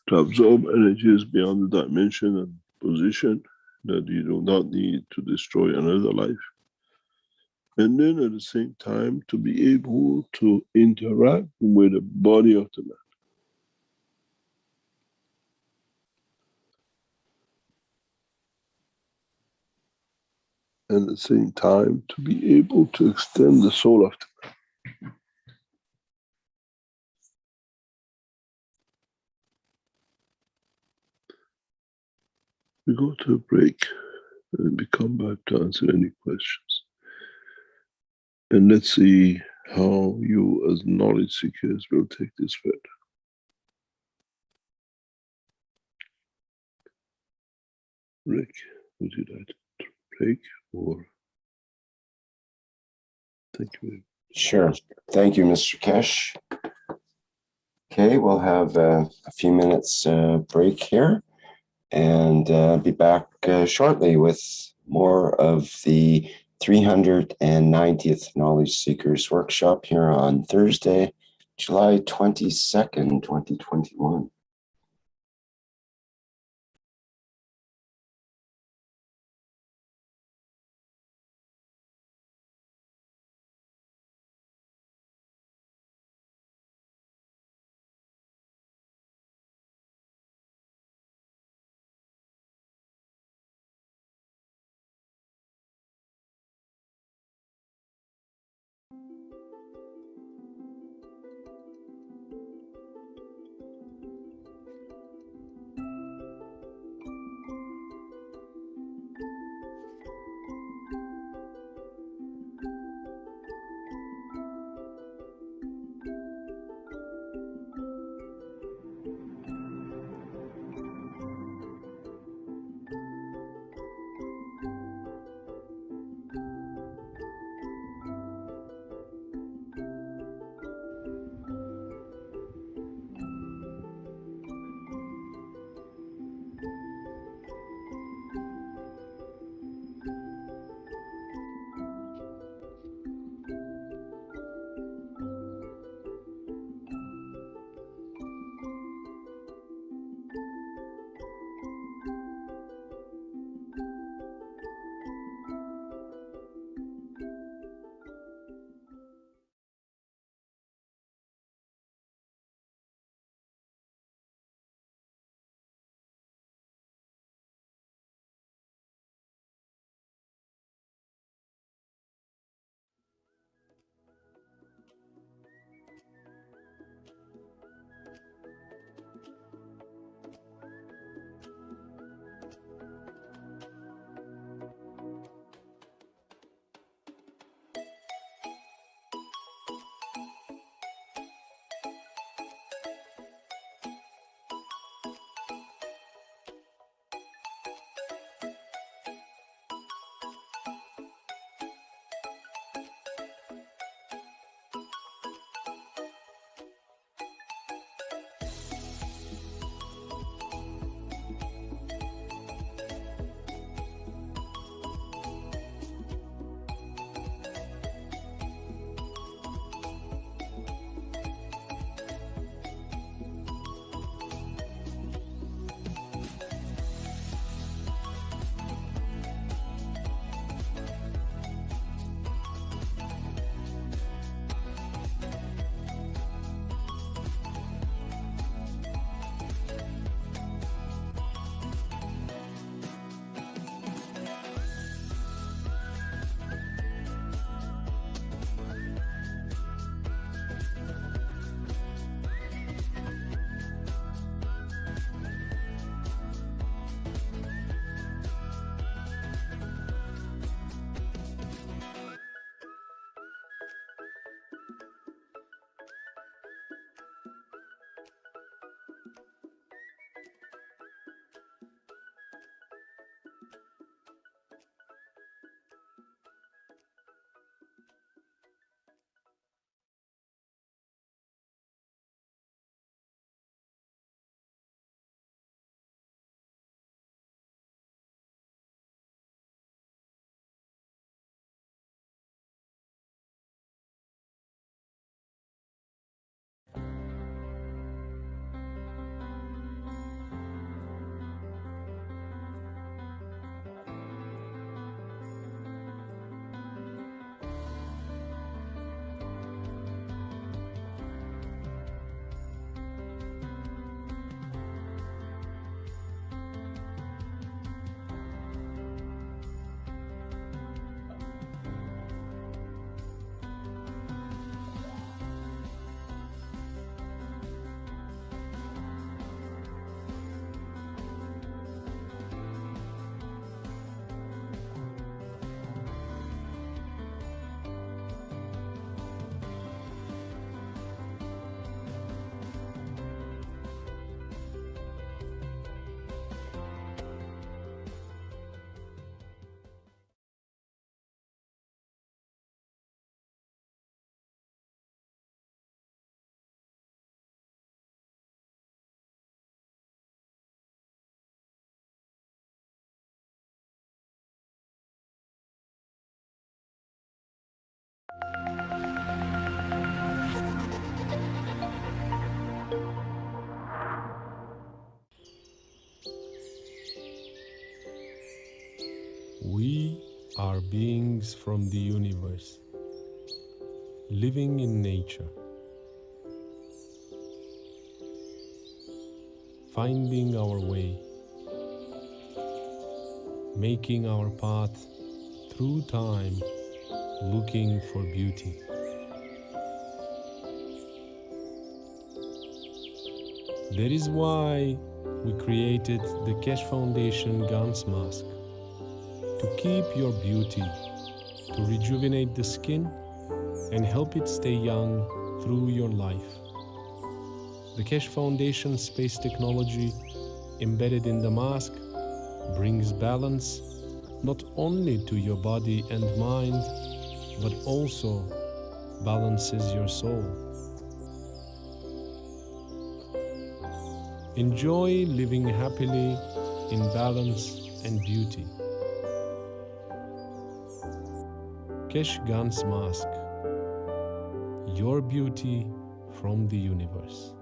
to absorb energies beyond the dimension and position that you do not need to destroy another life, And then at the same time to be able to interact with the body of the man. And at the same time to be able to extend the soul of the man. We go to a break and we come back to answer any questions. And let's see how you as knowledge seekers will take this further. Rick, would you like to break or? Thank you. Sure. Thank you, Mr. Keshe. Okay, we'll have a few minutes break here and be back shortly with more of the 390th Knowledge Seekers Workshop here on Thursday, July 22nd, 2021. We are beings from the universe, living in nature, finding our way, making our path through time, looking for beauty. That is why we created the Keshe Foundation Gans Mask, to keep your beauty, to rejuvenate the skin and help it stay young through your life. The Keshe Foundation space technology embedded in the mask brings balance not only to your body and mind, but also balances your soul. Enjoy living happily in balance and beauty. Keshe Gans Mask, your beauty from the universe.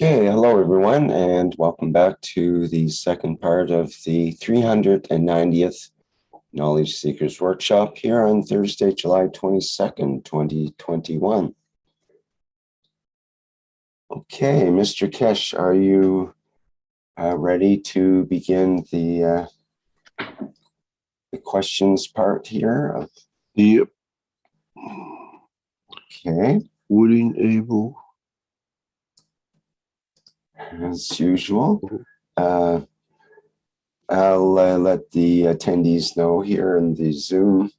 Okay, hello everyone, and welcome back to the second part of the 390th Knowledge Seekers Workshop here on Thursday, July 22nd, 2021. Okay, Mr. Keshe, are you ready to begin the questions part here? Yep. Okay. Willing, able. As usual. I'll let the attendees know here in the Zoom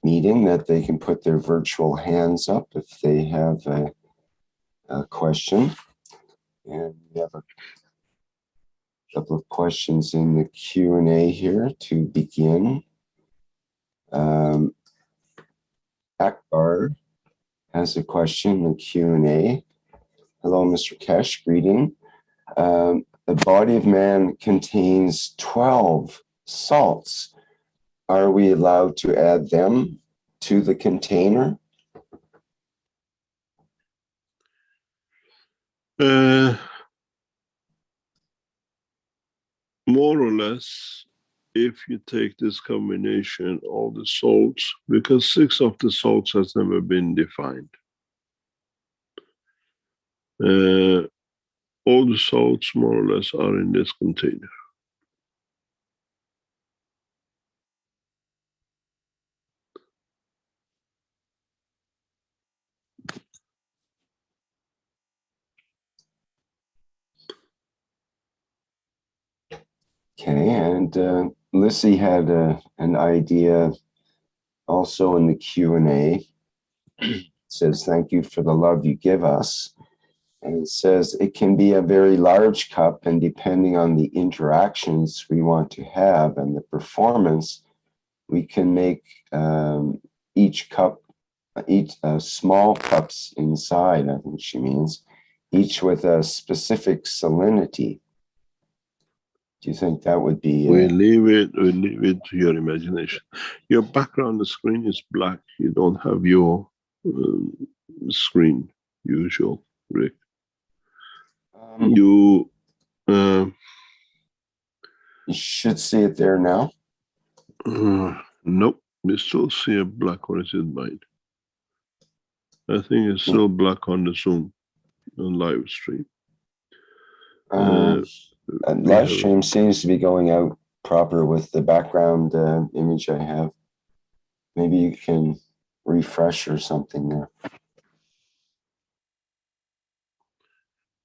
meeting that they can put their virtual hands up if they have a question. And we have a couple of questions in the Q&A here to begin. Akbar has a question in the Q&A. Hello, Mr. Keshe, greeting. The body of man contains 12 salts. Are we allowed to add them to the container? More or less, if you take this combination, all the salts, because 6 of the salts has never been defined. All the salts more or less are in this container. Okay, and Lissy had an idea also in the Q&A. It says, thank you for the love you give us. And it says it can be a very large cup, and depending on the interactions we want to have and the performance, we can make each cup, small cups inside, I think she means, each with a specific salinity. Do you think that would be? We leave it to your imagination. Your background, the screen is black. You don't have your screen usual, Rick. You should see it there now. Nope, you still see a black, or is it mine? I think it's still black on the Zoom, on live stream. Live stream seems to be going out proper with the background image I have. Maybe you can refresh or something there.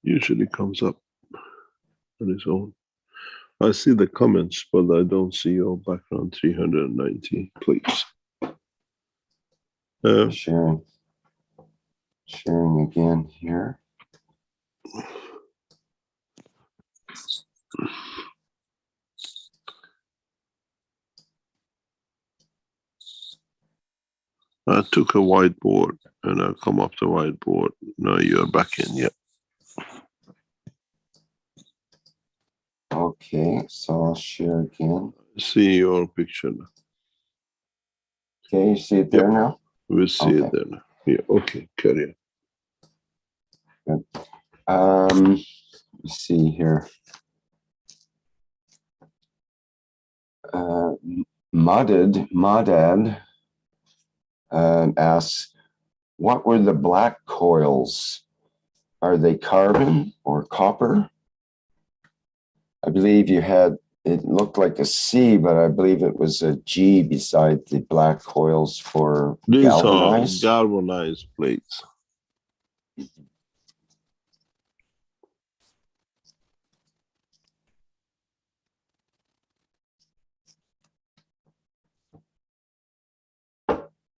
Usually comes up on its own. I see the comments, but I don't see your background 390, please. Sharing again here. I took a whiteboard and I come up the whiteboard. Now you're back in, yeah. Okay, so I'll share again. See your picture now. Okay, you see it there now? We'll see Okay. it then. Yeah, okay, carry on. Let's see here. Madad asks, what were the black coils? Are they carbon or copper? I believe you had, it looked like a C, but I believe it was a G beside the black coils for These galvanized. are galvanized plates.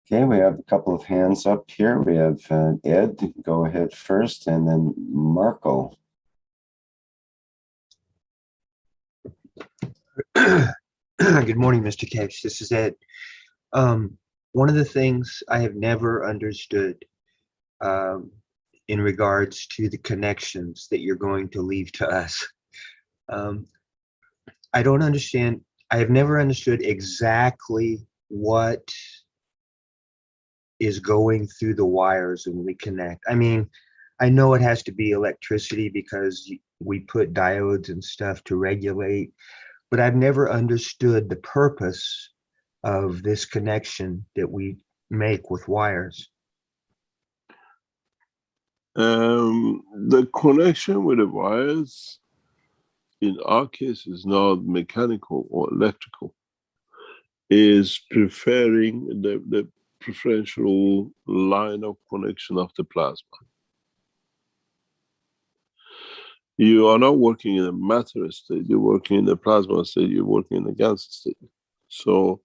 Okay, we have a couple of hands up here. We have Ed, go ahead first, and then Marco. Good morning, Mr. Keshe. This is Ed. One of the things I have never understood in regards to the connections that you're going to leave to us. I don't understand. I have never understood exactly what is going through the wires when we connect. I mean, I know it has to be electricity because we put diodes and stuff to regulate, but I've never understood the purpose of this connection that we make with wires. The connection with the wires, in our case, is not mechanical or electrical. Is preferring the preferential line of connection of the plasma. You are not working in a matter state, you're working in the plasma state, you're working in the gas state. So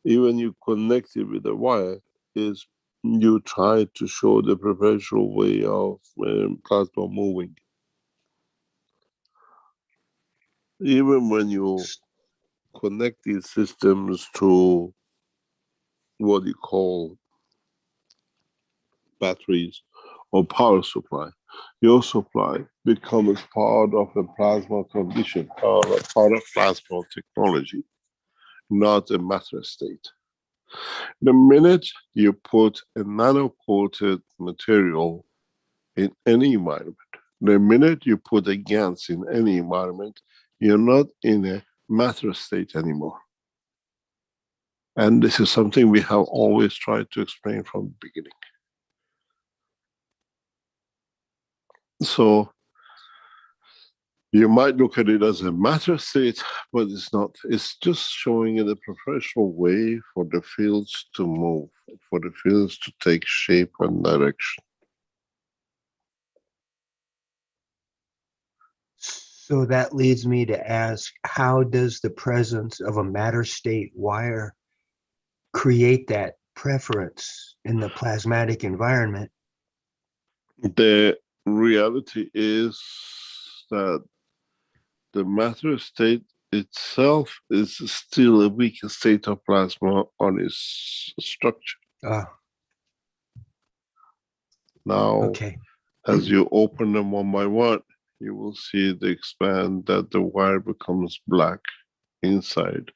even you connect it with the wire, is you try to show the preferential way of plasma moving. Even when you connect these systems to what you call batteries or power supply, your supply becomes part of the plasma condition, or part of plasma technology, not a matter state. The minute you put a nano-coated material in any environment, the minute you put a GaNs in any environment, you're not in a matter state anymore. And this is something we have always tried to explain from the beginning. So you might look at it as a matter state, but it's not. It's just showing in a professional way for the fields to move, for the fields to take shape and direction. So that leads me to ask, how does the presence of a matter state wire create that preference in the plasmatic environment? The reality is that the matter state itself is still a weak state of plasma on its structure. Now, okay. As you open them one by one, you will see they expand, that the wire becomes black inside.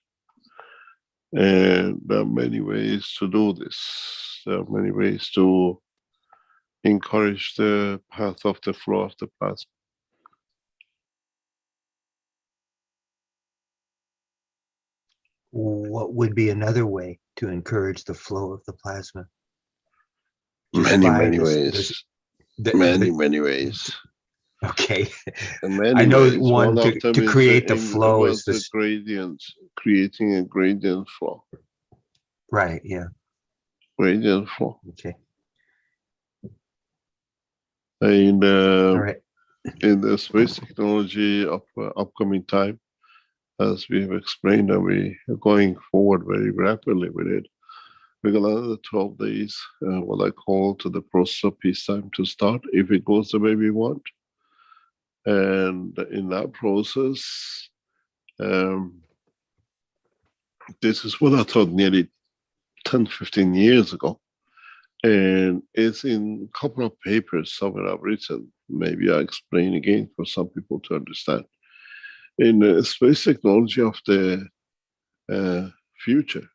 And there are many ways to do this. There are many ways to encourage the path of the flow of the plasma. What would be another way to encourage the flow of the plasma? Many ways. Many ways. Okay. Many I know ways. one of them to is create the flow is the this. gradient, creating a gradient flow. Right, yeah. Gradient flow. Okay. And All right. in the space technology of upcoming time, as we have explained, and we are going forward very rapidly with it. We got another 12 days, what I call to the process of peacetime to start, if it goes the way we want. And in that process, this is what I thought nearly 10, 15 years ago. And it's in a couple of papers somewhere I've written. Maybe I explain again for some people to understand. In space technology of the future,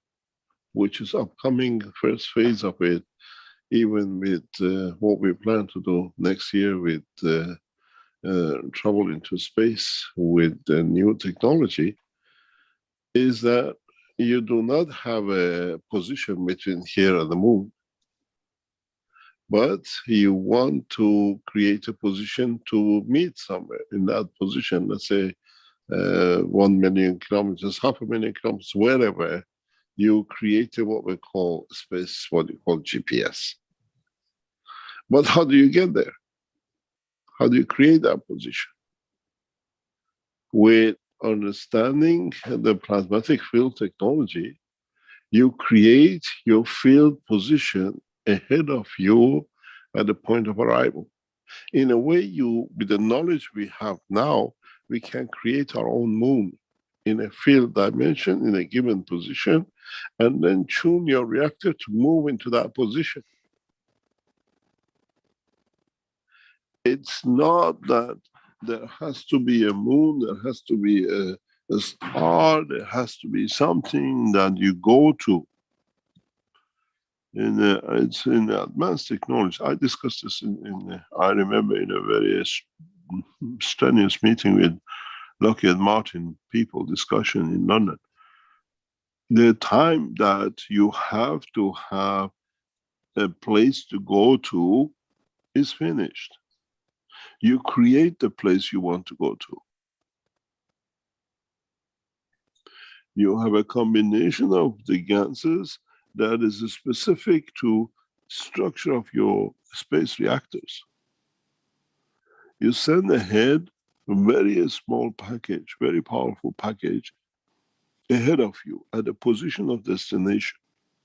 which is upcoming first phase of it, even with what we plan to do next year with travel into space with the new technology, is that you do not have a position between here and the moon, but you want to create a position to meet somewhere in that position, let's say 1 million kilometers, 500,000 kilometers, wherever. You create what we call space, what you call GPS. But how do you get there? How do you create that position? With understanding the plasmatic field technology, you create your field position ahead of you at the point of arrival. In a way, with the knowledge we have now, we can create our own moon in a field dimension, in a given position, and then tune your reactor to move into that position. It's not that there has to be a moon, there has to be a star, there has to be something that you go to. It's in advanced technology. I discussed this I remember in a very strenuous meeting with Lockheed Martin people, discussion in London. The time that you have to have a place to go to is finished. You create the place you want to go to. You have a combination of the gases that is specific to structure of your space reactors. You send ahead a very small package, very powerful package, ahead of you at the position of destination,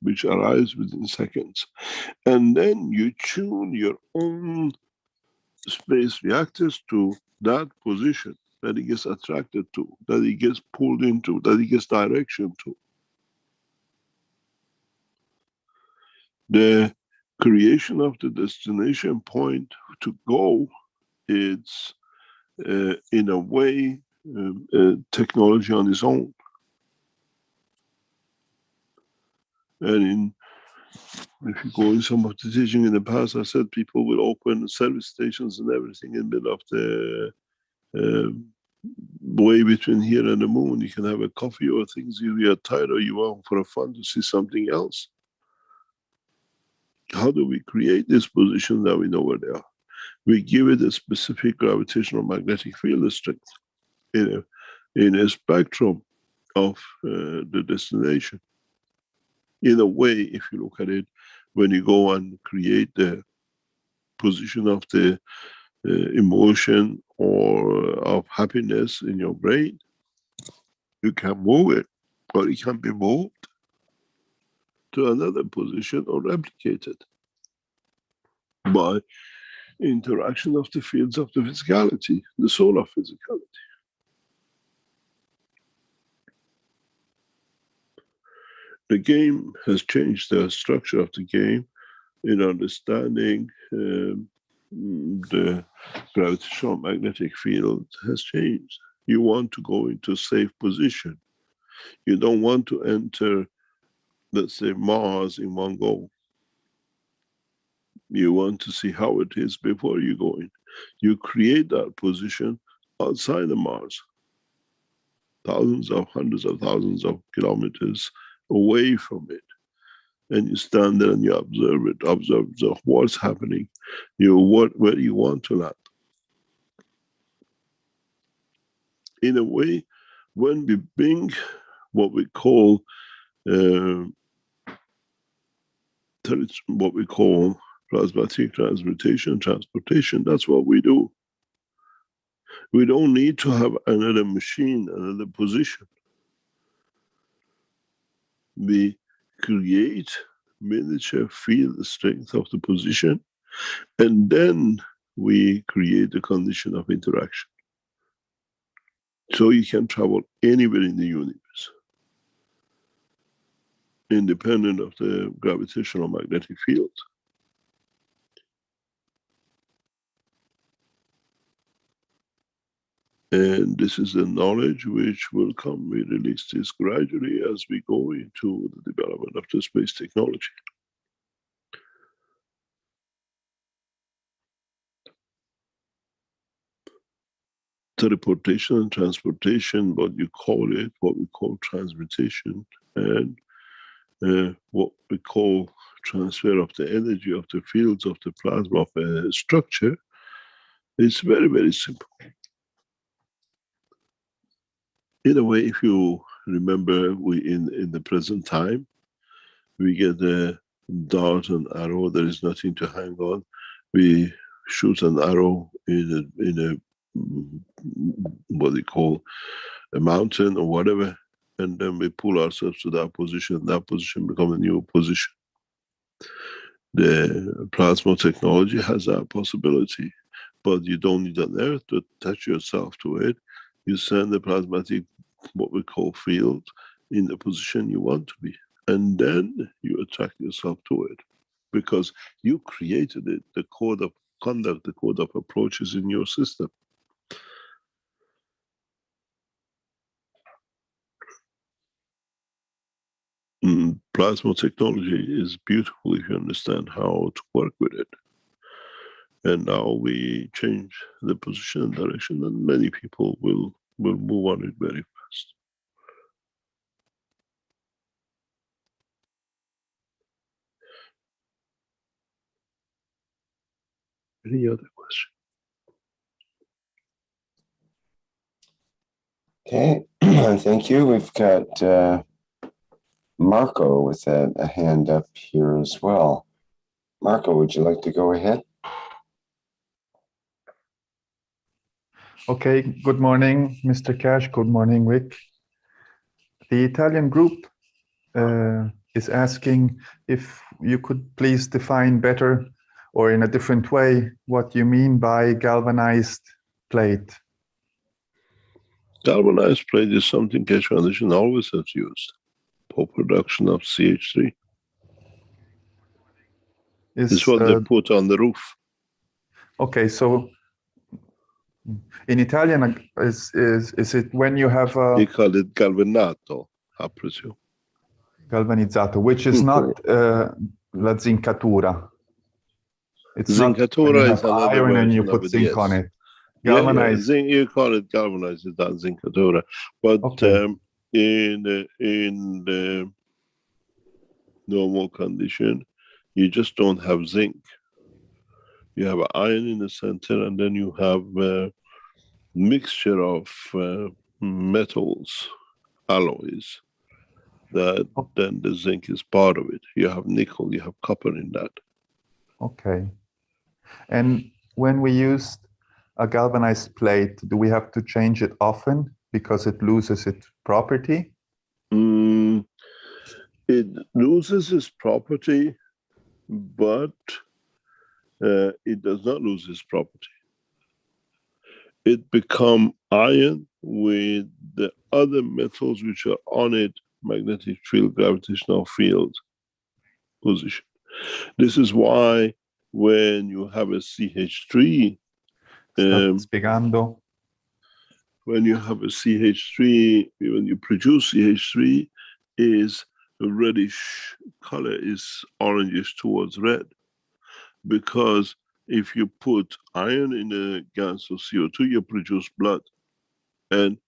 which arrives within seconds. And then you tune your own space reactors to that position that it gets attracted to, that it gets pulled into, that it gets direction to. The creation of the destination point to go, it's in a way technology on its own. And if you go in some of the teaching in the past, I said people will open service stations and everything in the middle of the way between here and the moon. You can have a coffee or things if you are tired or you want for a fun to see something else. How do we create this position that we know where they are? We give it a specific gravitational magnetic field strength in a spectrum of the destination. In a way, if you look at it, when you go and create the position of the emotion or of happiness in your brain, you can move it, or it can be moved to another position or replicated by interaction of the fields of the physicality, the soul of physicality. The game has changed, the structure of the game in understanding the gravitational magnetic field has changed. You want to go into a safe position. You don't want to enter, let's say, Mars in one go. You want to see how it is before you go in. You create that position outside of Mars, thousands of, hundreds of thousands of kilometers away from it. And you stand there and you observe it, observe what's happening, where you want to land. In a way, when we bring what we call plasmatic transmutation, transportation, that's what we do. We don't need to have another machine, another position. We create miniature field strength of the position, and then we create the condition of interaction. So you can travel anywhere in the universe, independent of the gravitational magnetic field. And this is the knowledge which will come. We release this gradually as we go into the development of the space technology. Teleportation and transportation, what you call it, what we call transmutation, and what we call transfer of the energy of the fields of the plasma of a structure, is very, very simple. In a way, if you remember, we in the present time, we get a dart and arrow, there is nothing to hang on. We shoot an arrow in a what they call a mountain or whatever, and then we pull ourselves to that position becomes a new position. The plasma technology has that possibility, but you don't need an earth to attach yourself to it. You send the plasmatic, what we call field, in the position you want to be, and then you attract yourself to it, because you created it. The code of conduct, the code of approach is in your system. Plasma technology is beautiful if you understand how to work with it. And now we change the position and direction, and many people will move on it very fast. Any other question? Okay, thank you. We've got Marco with a hand up here as well. Marco, would you like to go ahead? Okay, good morning, Mr. Keshe. Good morning, Rick. The Italian group is asking if you could please define better or in a different way what you mean by galvanized plate. Galvanized plate is something Keshe Foundation always has used for production of CH3. It's what they put on the roof. Okay, so in Italian, is it when you have a... They call it galvanato, I presume. Galvanizzato, which is not la zincatura. It's zincatura not is another iron and you version put of it, zinc yes. on it. Galvanized. Yeah, you call it galvanized, it's not zincatura. But okay. In the normal condition, you just don't have zinc. You have iron in the center, and then you have a mixture of metals, alloys, that then the zinc is part of it. You have nickel, you have copper in that. Okay. And when we use a galvanized plate, do we have to change it often because it loses its property? It loses its property, but it does not lose its property. It becomes iron with the other metals which are on it, magnetic field, gravitational field position. This is why when you have a CH3, when you have a CH3, when you produce CH3, is a reddish color, is orangish towards red. Because if you put iron in a gas of CO2, you produce blood. And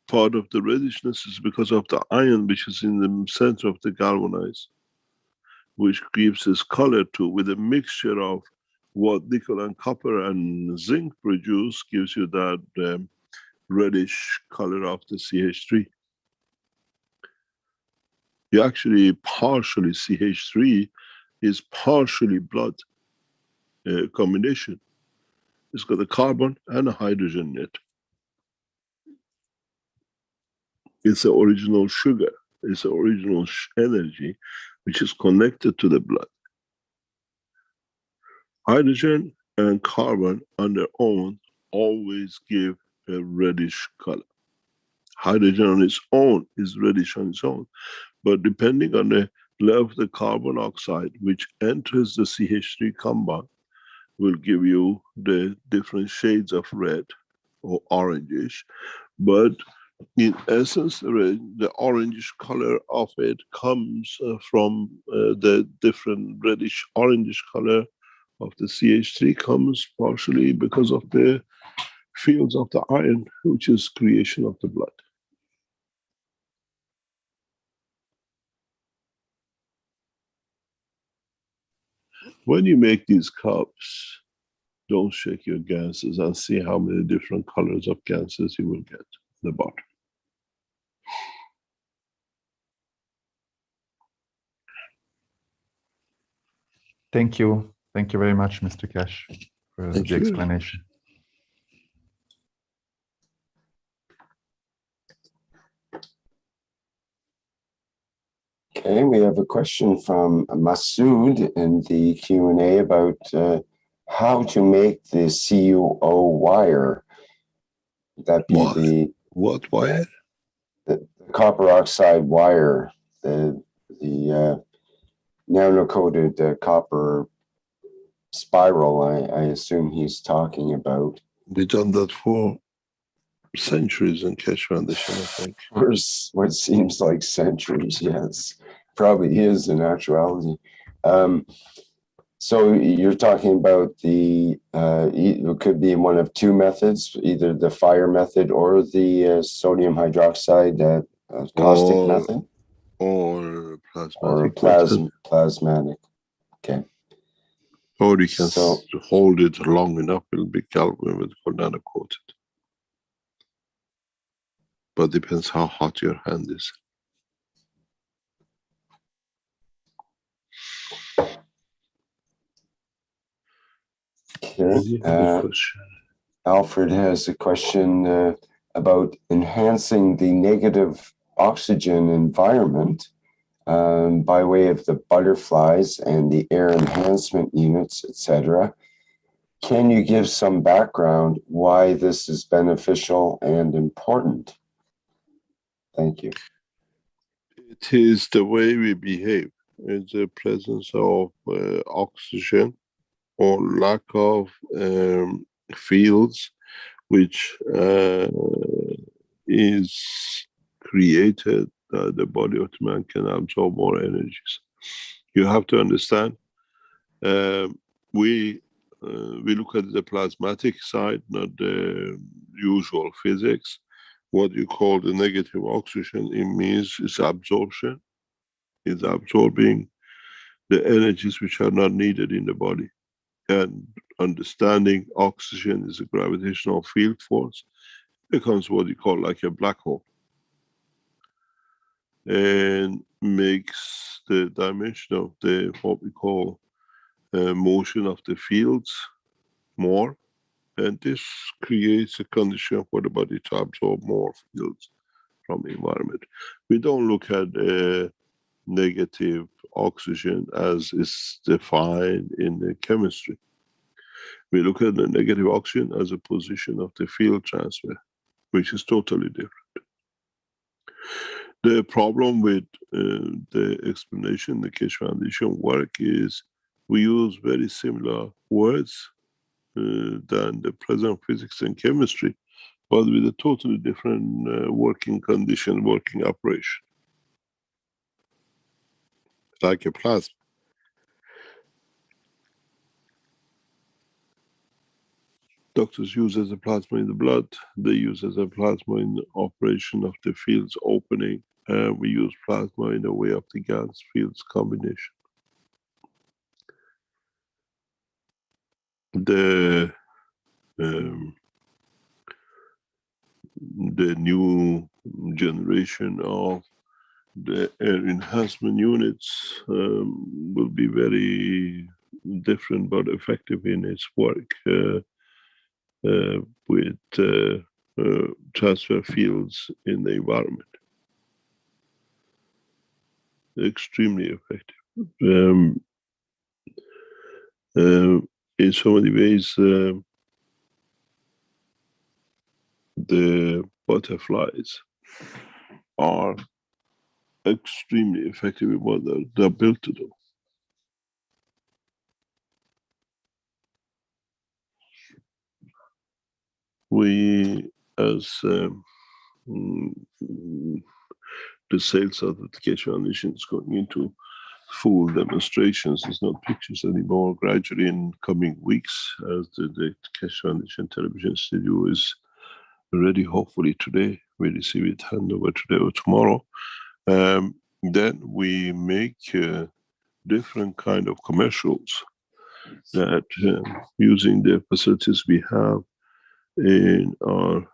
part of the reddishness is because of the iron which is in the center of the galvanized, which gives this color to, with a mixture of what nickel and copper and zinc produce, gives you that reddish color of the CH3. You actually partially, CH3 is partially blood combination. It's got a carbon and a hydrogen in it. It's the original sugar. It's the original energy which is connected to the blood. Hydrogen and carbon on their own always give a reddish color. Hydrogen on its own is reddish on its own, but depending on the level of the carbon oxide which enters the CH3 compound will give you the different shades of red or orangish, but in essence, the orangish color of it comes from the different reddish orangish color of the CH3 comes partially because of the fields of the iron, which is creation of the blood. When you make these cups, don't shake your ganses and see how many different colors of ganses you will get at the bottom. Thank you. Thank you very much, Mr. Keshe, for the explanation. Okay, we have a question from Masood in the Q&A about how to make the CuO wire. Would that be what wire? The copper oxide wire, the nano-coated copper spiral, I assume he's talking about. We've done that for centuries in Keshe Foundation, I think. For what seems like centuries, yes. Probably is in actuality. So you're talking about it could be one of two methods, either the fire method or the sodium hydroxide caustic method? Or plasmatic. Or plasmatic. Okay. Or you can hold it long enough, it'll be galvanized or nano-coated. But depends how hot your hand is. Okay. Alfred has a question about enhancing the negative oxygen environment by way of the butterflies and the air enhancement units, etc. Can you give some background why this is beneficial and important? Thank you. It is the way we behave. It's the presence of oxygen or lack of fields, which is created that the body of man can absorb more energies. You have to understand, we look at the plasmatic side, not the usual physics. What you call the negative oxygen, it means it's absorption. It's absorbing the energies which are not needed in the body. And understanding oxygen is a gravitational field force becomes what you call like a black hole. And makes the dimension of the, what we call motion of the fields more. And this creates a condition for the body to absorb more fields from the environment. We don't look at negative oxygen as is defined in the chemistry. We look at the negative oxygen as a position of the field transfer, which is totally different. The problem with the explanation, the Keshe Foundation work is we use very similar words than the present physics and chemistry, but with a totally different working condition, working operation. Like a plasma. Doctors use as a plasma in the blood, they use as a plasma in the operation of the fields opening, we use plasma in the way of the gas fields combination. The new generation of the air enhancement units will be very different but effective in its work with transfer fields in the environment. Extremely effective. In so many ways, the butterflies are extremely effective in what they're built to do. We, as the sales of the Keshe Foundation is going into full demonstrations. It's not pictures anymore. Gradually, in coming weeks, as the Keshe Foundation television studio is ready, hopefully today, we receive it handover today or tomorrow. Then we make different kind of commercials that using the facilities we have in our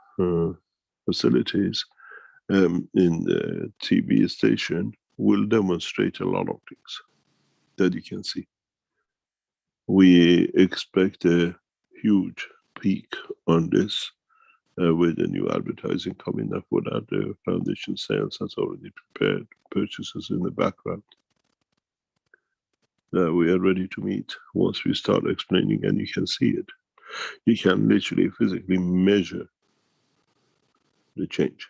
facilities in the TV station will demonstrate a lot of things that you can see. We expect a huge peak on this with the new advertising coming up. For that, the foundation sales has already prepared purchases in the background that we are ready to meet once we start explaining, and you can see it. You can literally physically measure the change.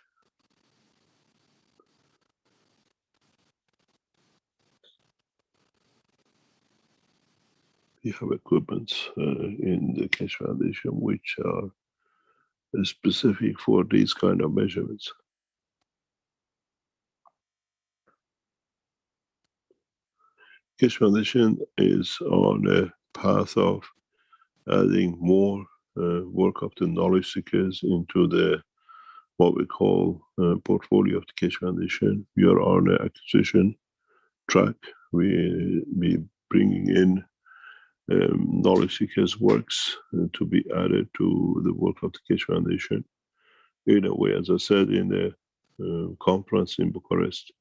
We have equipment in the Keshe Foundation which are specific for these kind of measurements. Keshe Foundation is on a path of adding more work of the knowledge seekers into the what we call portfolio of the Keshe Foundation. We are on an acquisition track. We be bringing in knowledge seekers works to be added to the work of the Keshe Foundation. In a way, as I said in the conference in Bucharest,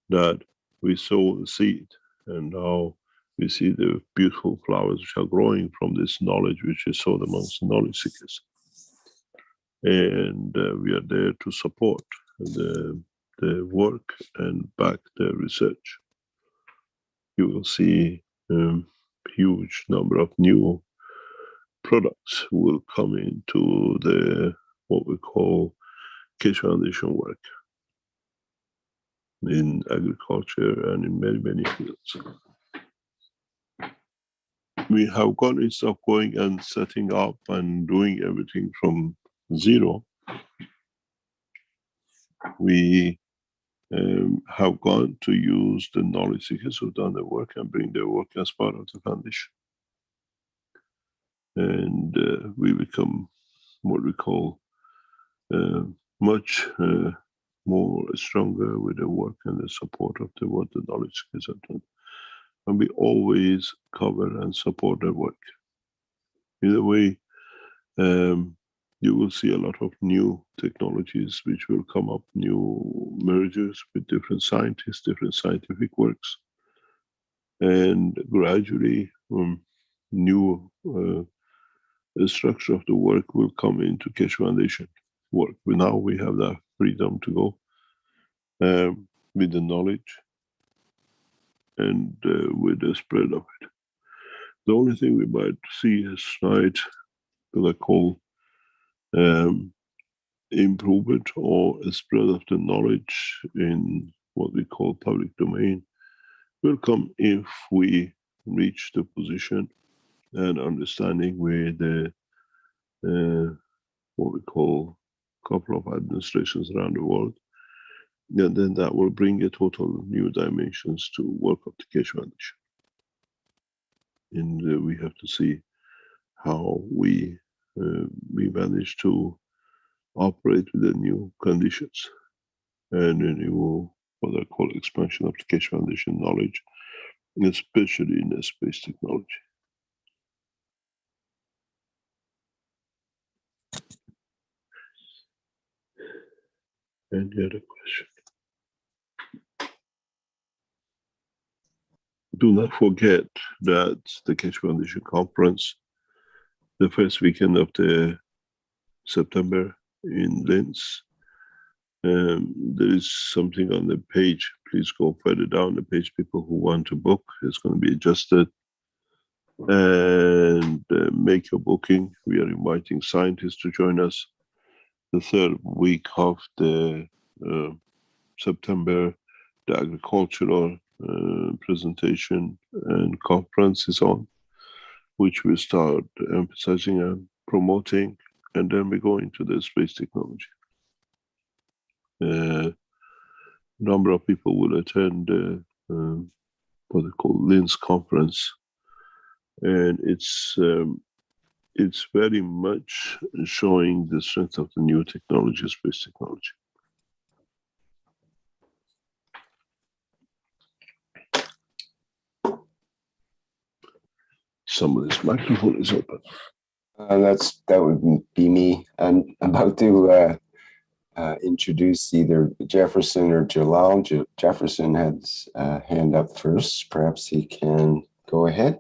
that we sow the seed and now we see the beautiful flowers which are growing from this knowledge which is sown amongst the knowledge seekers. And we are there to support the work and back the research. You will see huge number of new products will come into the what we call Keshe Foundation work in agriculture and in many, many fields. We have got instead of going and setting up and doing everything from zero, we have gone to use the knowledge seekers who've done the work and bring their work as part of the foundation. And we become what we call much more stronger with the work and the support of what the knowledge seekers have done. And we always cover and support their work. In a way, you will see a lot of new technologies which will come up, new mergers with different scientists, different scientific works. And gradually, new structure of the work will come into Keshe Foundation work. But now we have that freedom to go with the knowledge and with the spread of it. The only thing we might see is slight, what I call improvement or a spread of the knowledge in what we call public domain will come if we reach the position and understanding where the what we call couple of administrations around the world, and then that will bring a total new dimensions to work of the Keshe Foundation. And we have to see how we manage to operate with the new conditions and a new what I call expansion of the Keshe Foundation knowledge, especially in the space technology. Any other question? Do not forget that the Keshe Foundation conference, the first weekend of the September in Linz, there is something on the page. Please go further down the page. People who want to book, it's going to be adjusted, and make your booking. We are inviting scientists to join us. The third week of the September, the agricultural presentation and conference is on, which we start emphasizing and promoting and then we go into the space technology. Number of people will attend what they call LINS conference, and it's very much showing the strength of the new technology, space technology. Somebody's microphone is open. That would be me. I'm about to introduce either Jefferson or Jalal. Jefferson has a hand up first. Perhaps he can go ahead.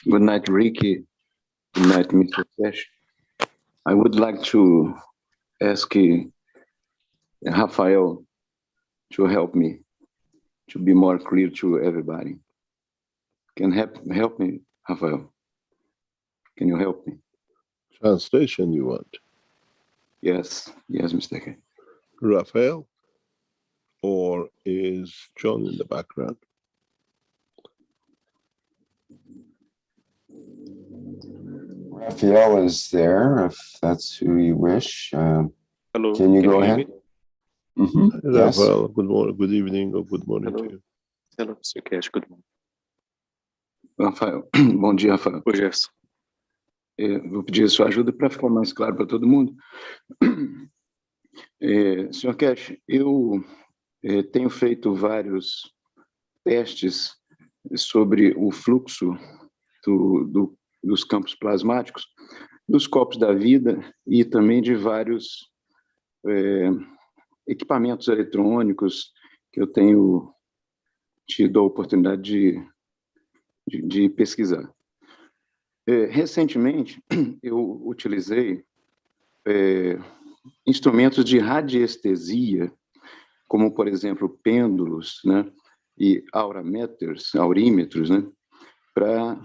Good night, Ricky. Good night, Mr. Keshe. I would like to ask Rafael to help me to be more clear to everybody. Can help me, Rafael? Can you help me? Translation you want? Yes, Mr. Keshe. Rafael, or is John in the background? Raphael is there, if that's who you wish. Hello. Can you go ahead? Yes. Rafael, good morning, good evening, or good morning to you. Hello, Mr. Keshe. Good morning. Rafael, bom dia, Rafael. Oi, Jefferson. Vou pedir a sua ajuda para ficar mais claro para todo mundo. Senhor Keshe, eu tenho feito vários testes sobre o fluxo dos campos plasmáticos, dos copos da vida e também de vários equipamentos eletrônicos que eu tenho tido a oportunidade de pesquisar. Recentemente, eu utilizei instrumentos de radiestesia, como, por exemplo, pêndulos, né, e aurímetros, né, para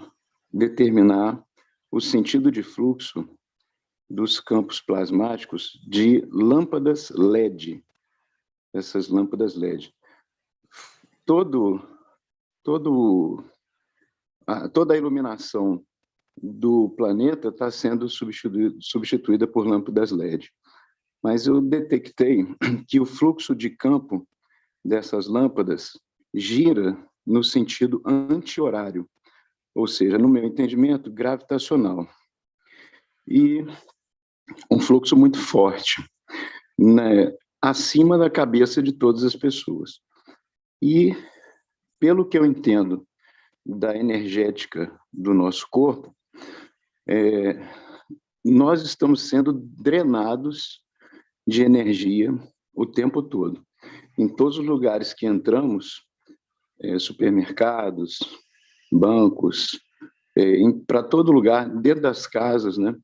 determinar o sentido de fluxo dos campos plasmáticos de lâmpadas LED. Essas lâmpadas LED. Toda a iluminação do planeta está sendo substituída por lâmpadas LED. Mas eu detectei que o fluxo de campo dessas lâmpadas gira no sentido anti-horário, ou seja, no meu entendimento, gravitacional. E um fluxo muito forte, né, acima da cabeça de todas as pessoas. E, pelo que eu entendo da energética do nosso corpo, nós estamos sendo drenados de energia o tempo todo. Em todos os lugares que entramos, supermercados, bancos, para todo lugar, dentro das casas, né,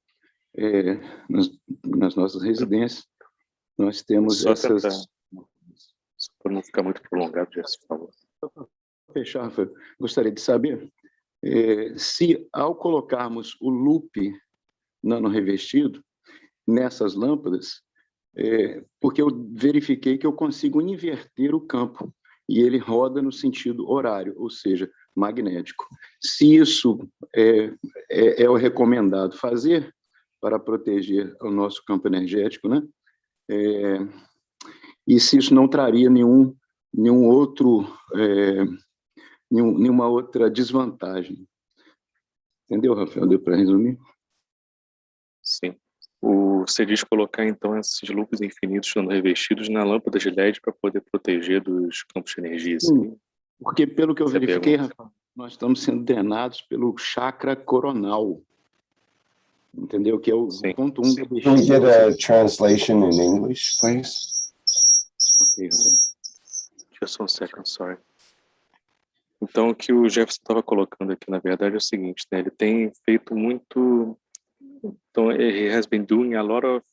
nas nossas residências, nós temos Só essas... Só para não ficar muito prolongado, Jefferson, por favor. Para fechar, Rafael, gostaria de saber se, ao colocarmos o loop nano-revestido nessas lâmpadas, porque eu verifiquei que eu consigo inverter o campo e ele roda no sentido horário, ou seja, magnético. Se isso é o recomendado fazer para proteger o nosso campo energético, né? E se isso não traria nenhuma outra desvantagem. Entendeu, Rafael? Deu para resumir? Sim. Você diz colocar, então, esses loops infinitos sendo revestidos na lâmpada de LED para poder proteger dos campos de energia. Sim, porque, pelo que eu verifiquei, Rafael, nós estamos sendo drenados pelo chakra coronal. Entendeu? Que é o ponto 1 da Can we get a translation in English, please? Ok, Rafael. Just one second, sorry. Então, o que o Jefferson estava colocando aqui, na verdade, é o seguinte, né? Ele tem feito muito... Então, he has been doing a lot of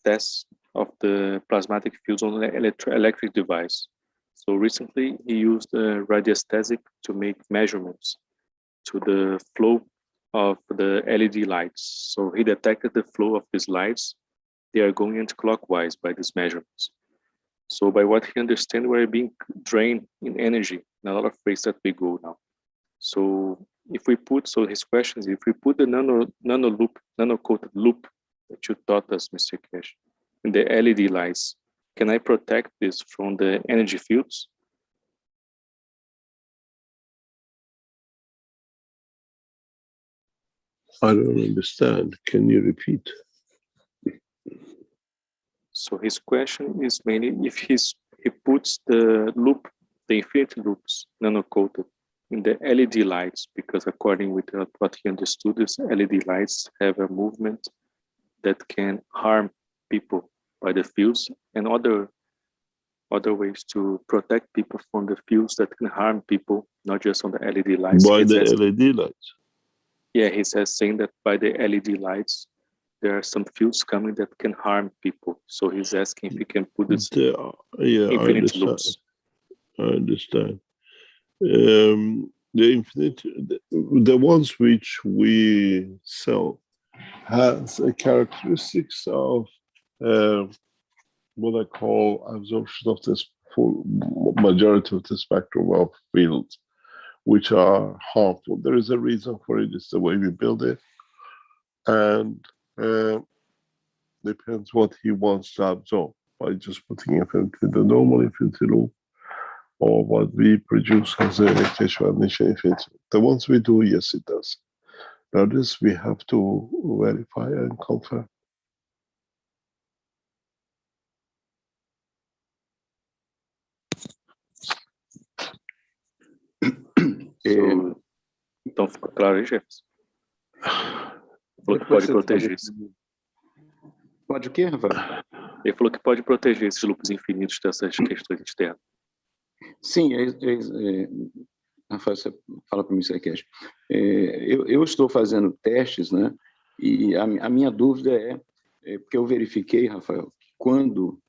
tests of the plasmatic fields on electric device. So recently, he used radiesthetic to make measurements to the flow of the LED lights. So he detected the flow of these lights. They are going anti-clockwise by these measurements. So by what he understands, we're being drained in energy in a lot of places that we go now. So if we put, so his question is, if we put the nano-coated loop that you taught us, Mr. Keshe, in the LED lights, can I protect this from the energy fields? I don't understand. Can you repeat? So his question is mainly if he puts the loop, the infinity loops, nano-coated in the LED lights, because according with what he understood, is LED lights have a movement that can harm people by the fields, and other ways to protect people from the fields that can harm people, not just on the LED lights. By the LED lights? Yeah, he says, saying that by the LED lights, there are some fields coming that can harm people. So he's asking if he can put this infinite loops. I understand. The infinite, the ones which we sell has a characteristics of what I call absorption of this full majority of the spectrum of fields, which are harmful. There is a reason for it. It's the way we build it, and depends what he wants to absorb by just putting infinity, the normal infinity loop, or what we produce as a Keshe Foundation infinity. The ones we do, yes, it does. Now this we have to verify and confirm. Então ficou claro aí, Jefferson? Falou que pode proteger isso. Pode o quê, Rafael? Ele falou que pode proteger esses loops infinitos dessas questões externas. Sim, Rafael, você fala para mim, Mr. Keshe. Eu estou fazendo testes, né? E a minha dúvida porque eu verifiquei, Rafael, que quando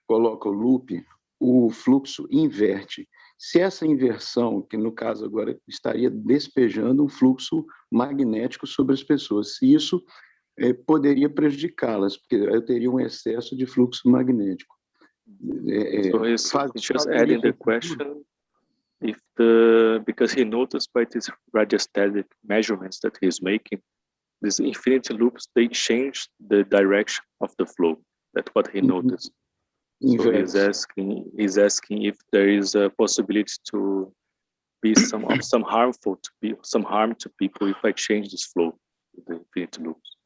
coloca o loop, o fluxo inverte. Se essa inversão, que no caso agora estaria despejando um fluxo magnético sobre as pessoas, se isso poderia prejudicá-las, porque eu teria um excesso de fluxo magnético. So he's just adding the question if because he noticed by these radiostatic measurements that he's making, these infinity loops, they change the direction of the flow. That's what he noticed. So he's asking if there is a possibility to be some harm to people if I change this flow with the infinity loops.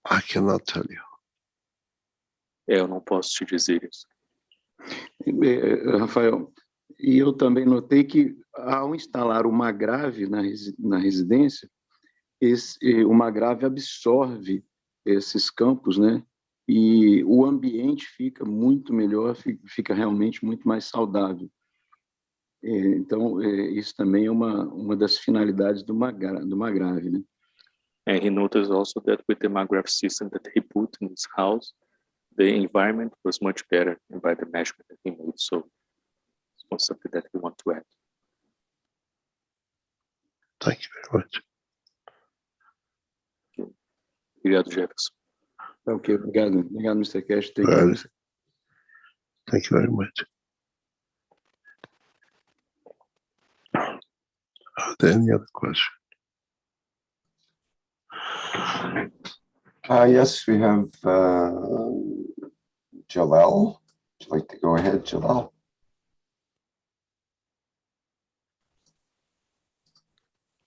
I cannot tell you. Eu não posso te dizer isso. Rafael, e eu também notei que ao instalar uma grave na residência, uma grave absorve esses campos, né? E o ambiente fica muito melhor, fica realmente muito mais saudável. Então, isso também é uma das finalidades de uma grave, né? And he noticed also that with the MAGRAPH system that he put in his house, the environment was much better by the measurement that he made. So it's something that we want to add. Thank you very much. Okay. Obrigado, Jefferson. Ok, obrigado. Obrigado, Mr. Keshe. Thank you very much. Are there any other questions? Yes, we have Jalal. Would you like to go ahead, Jalal?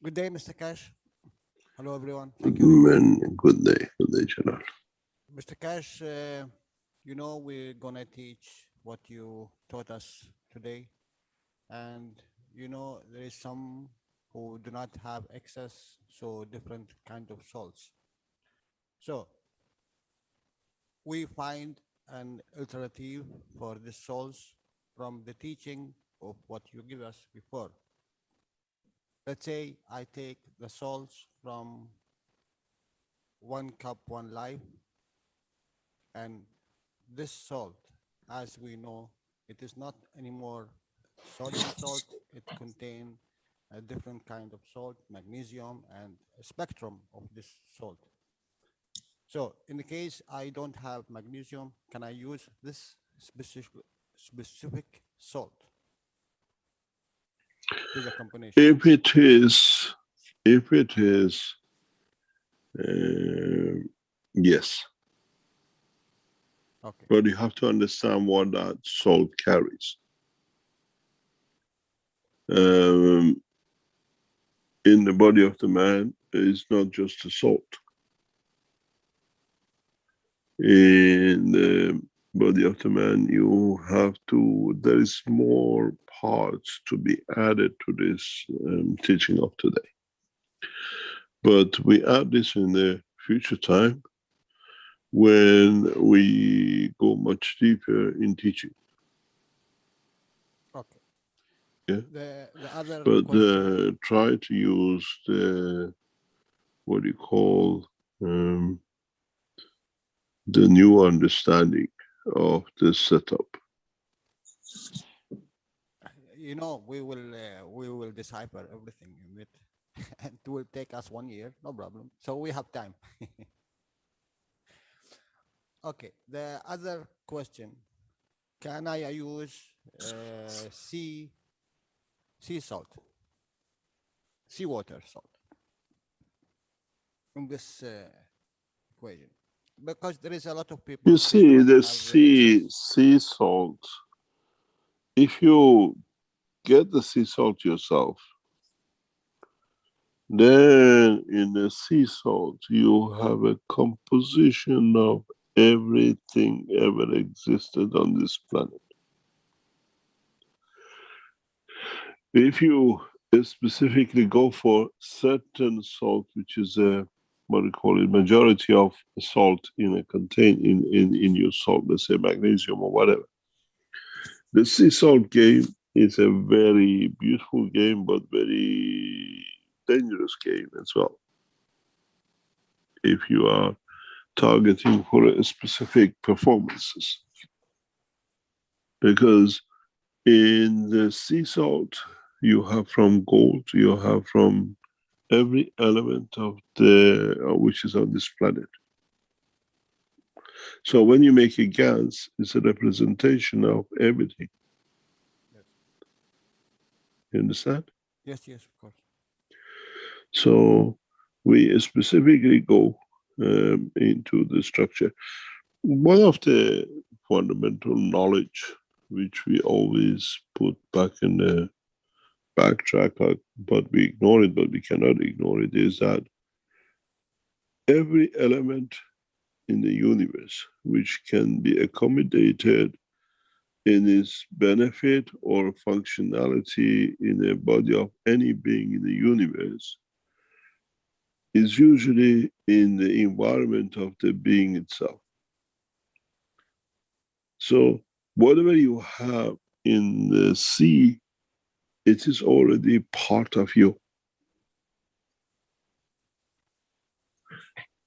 Good day, Mr. Keshe. Hello, everyone. Good day, Jalal. Mr. Keshe, we're going to teach what you taught us today. And, there is some who do not have access, so different kind of salts. So we find an alternative for the salts from the teaching of what you give us before. Let's say I take the salts from 1 cup, 1 life, and this salt, as we know, it is not anymore sodium salt. It contains a different kind of salt, magnesium, and a spectrum of this salt. So in the case I don't have magnesium, can I use this specific salt to the combination? If it is If it is, yes. Okay. But you have to understand what that salt carries. In the body of the man, it's not just a salt. In the body of the man, you have to, there is more parts to be added to this teaching of today. But we add this in the future time when we go much deeper in teaching. Okay. Yeah. The other But question. try to use the, what do you call, the new understanding of the setup. You know, we will decipher everything in it, and it will take us 1 year, no problem. So we have time. Okay. The other question: can I use sea salt, seawater salt, in this equation? Because there is a lot of people, You they do see, not the have access. sea salt, if you get the sea salt yourself, then in the sea salt, you have a composition of everything ever existed on this planet. If you specifically go for certain salt, which is a, what do you call it, majority of salt in a in your salt, let's say magnesium or whatever. The sea salt game is a very beautiful game, but very dangerous game as well. If you are targeting for a specific performances. Because in the sea salt, you have from gold, you have from every element of the which is on this planet. So when you make a gas, it's a representation of everything. Yes. You understand? Yes, yes, of course. So we specifically go into the structure. One of the fundamental knowledge which we always put back in the backtrack, but we ignore it, but we cannot ignore it, is that every element in the universe which can be accommodated in its benefit or functionality in the body of any being in the universe is usually in the environment of the being itself. So whatever you have in the sea, it is already part of you.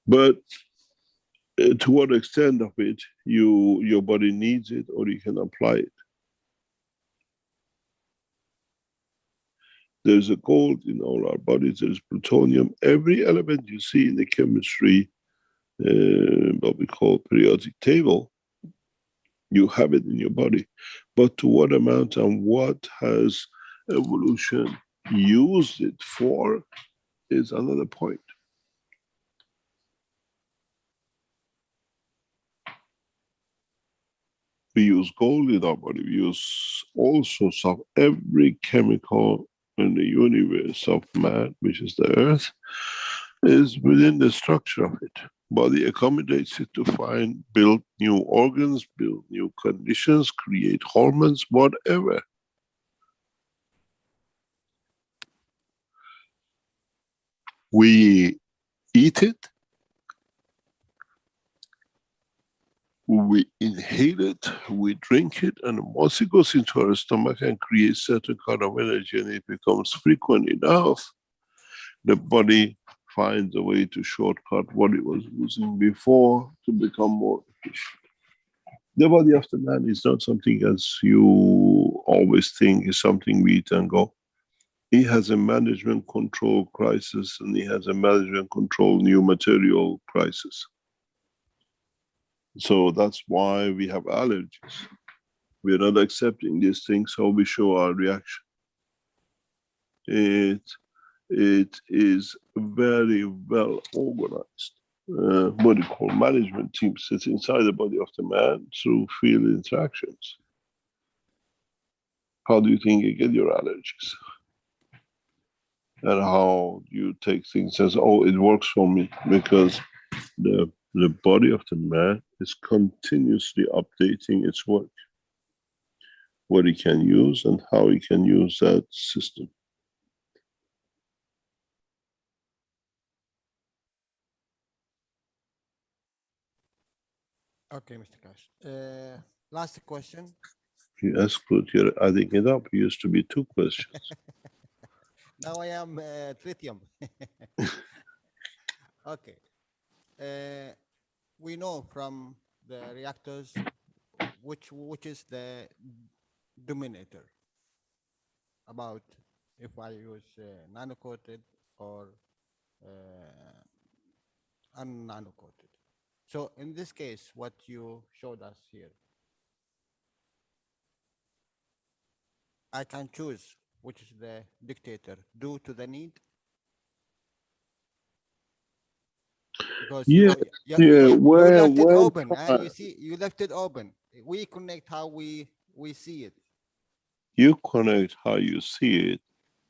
But to what extent of it your body needs it or you can apply it. There's a gold in all our bodies, there's plutonium. Every element you see in the chemistry, what we call periodic table, you have it in your body. But to what amount and what has evolution used it for is another point. We use gold in our body. We use all sorts of every chemical in the universe of man, which is the earth, is within the structure of it. Body accommodates it to build new organs, build new conditions, create hormones, whatever. We eat it, we inhale it, we drink it, and once it goes into our stomach and creates certain kind of energy and it becomes frequent enough, the body finds a way to shortcut what it was using before to become more efficient. The body of the man is not something as you always think is something we eat and go. He has a management control crisis and he has a management control new material crisis. So that's why we have allergies. We're not accepting these things, so we show our reaction. it is very well organized. What you call management team sits inside the body of the man through field interactions. How do you think you get your allergies? And how you take things as, oh, it works for me, because the body of the man is continuously updating its work, what he can use and how he can use that system. Okay, Mr. Keshe. Last question. Yes, good. You're adding it up. It used to be 2 questions. Now I am tritium. Okay. We know from the reactors which is the dominator, about if I use nano-coated or un-nano-coated. So in this case, what you showed us here, I can choose which is the dictator due to the need. Because Yeah, you left it well, open. You see, you left it open. We connect how we see it. you connect how you see it,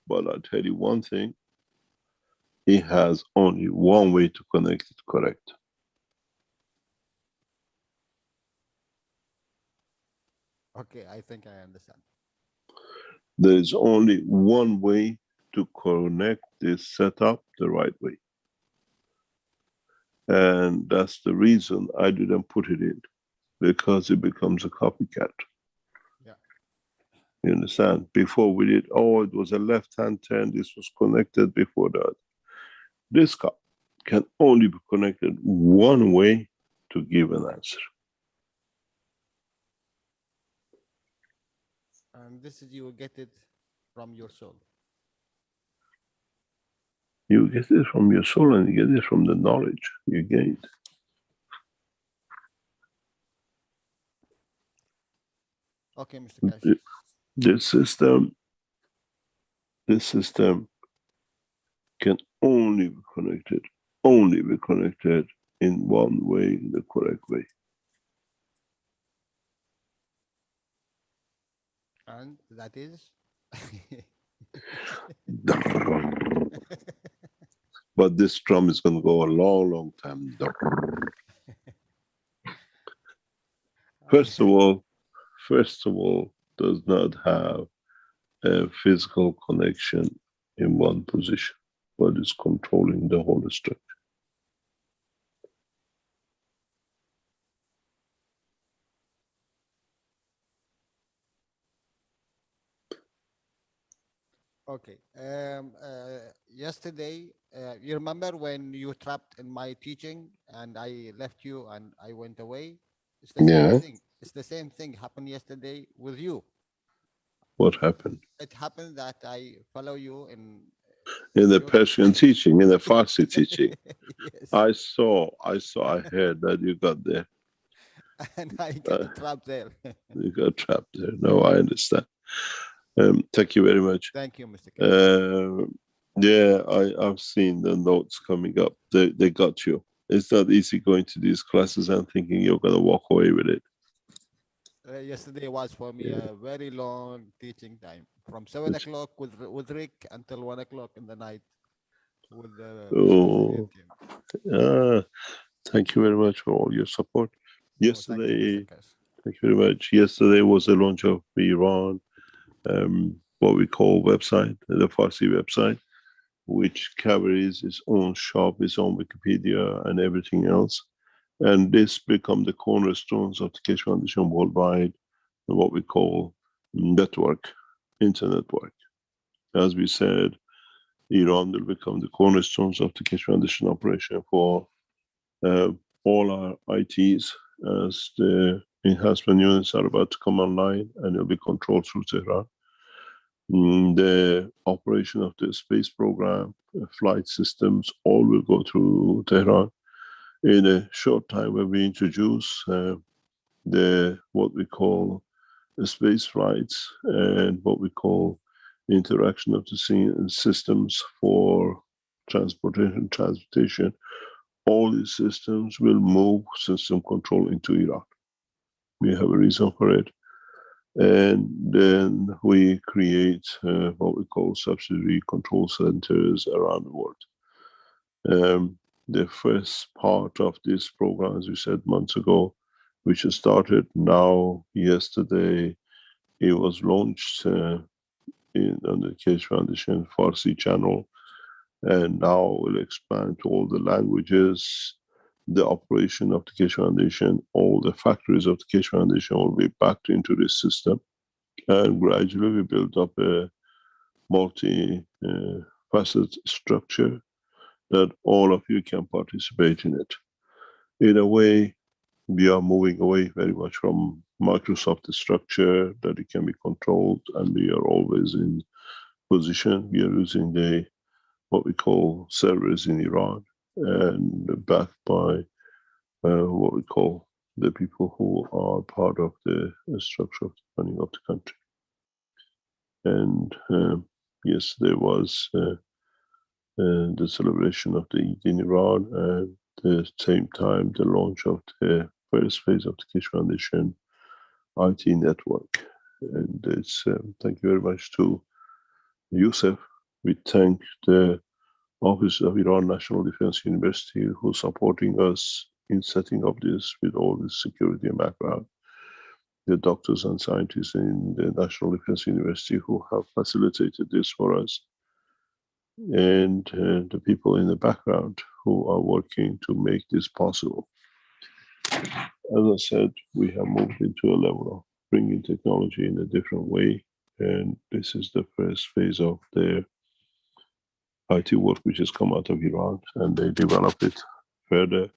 but I'll tell you one thing, it has only one way to connect it correct. Okay, I think I understand. There is only one way to connect this setup the right way. And that's the reason I didn't put it in, because it becomes a copycat. Yeah. You understand? Before we did, oh, it was a left-hand turn, this was connected before that. This cup can only be connected one way to give an answer. And this is, you will get it from your soul. You get it from your soul and you get it from the knowledge you gained. Okay, Mr. Keshe. This system can only be connected in one way, the correct way. And that is? But this drum is going to go a long, long time. First of all, does not have a physical connection in one position, but is controlling the whole structure. Okay. Yesterday, you remember when you trapped in my teaching and I left you and I went away? It's the same thing. It's the same thing happened yesterday with you. What happened? It happened that I follow you in the Persian teaching, in the Farsi teaching. Yes. I heard that you got there. And I got trapped there. You got trapped there. No, I understand. Thank you very much. Thank you, Mr. Keshe. Yeah, I've seen the notes coming up. They got you. It's not easy going to these classes and thinking you're going to walk away with it. Yesterday was for me a very long teaching time, from 7 o'clock with Rick until 1 o'clock in the night with the thank you very much for all your support. Yesterday, thank you very much. Yesterday was the launch of Iran, what we call website, the Farsi website, which carries its own shop, its own Wikipedia and everything else. And this become the cornerstones of the Keshe Foundation worldwide, what we call network, internet work. As we said, Iran will become the cornerstones of the Keshe Foundation operation for all our ITs, as the enhancement units are about to come online and will be controlled through Tehran. The operation of the space program, flight systems, all will go through Tehran. In a short time, when we introduce what we call the space flights and what we call interaction of the systems for transportation. All these systems will move system control into Iran. We have a reason for it. And then we create what we call subsidiary control centers around the world. The first part of this program, as we said months ago, which started now yesterday, it was launched on the Keshe Foundation Farsi channel, and now will expand to all the languages. The operation of the Keshe Foundation, all the factories of the Keshe Foundation will be backed into this system, and gradually we build up a multi-faceted structure that all of you can participate in it. In a way, we are moving away very much from Microsoft structure that it can be controlled, and we are always in position. We are using what we call servers in Iran, and backed by what we call the people who are part of the structure of the running of the country. And yes, there was the celebration of the Eid in Iran, and at the same time the launch of the first phase of the Keshe Foundation IT network. And it's thank you very much to Yusuf. We thank the Office of Iran National Defense University who is supporting us in setting up this with all this security and background. The doctors and scientists in the National Defense University who have facilitated this for us, and the people in the background who are working to make this possible. As I said, we have moved into a level of bringing technology in a different way, and this is the first phase of the IT work which has come out of Iran, and they develop it further.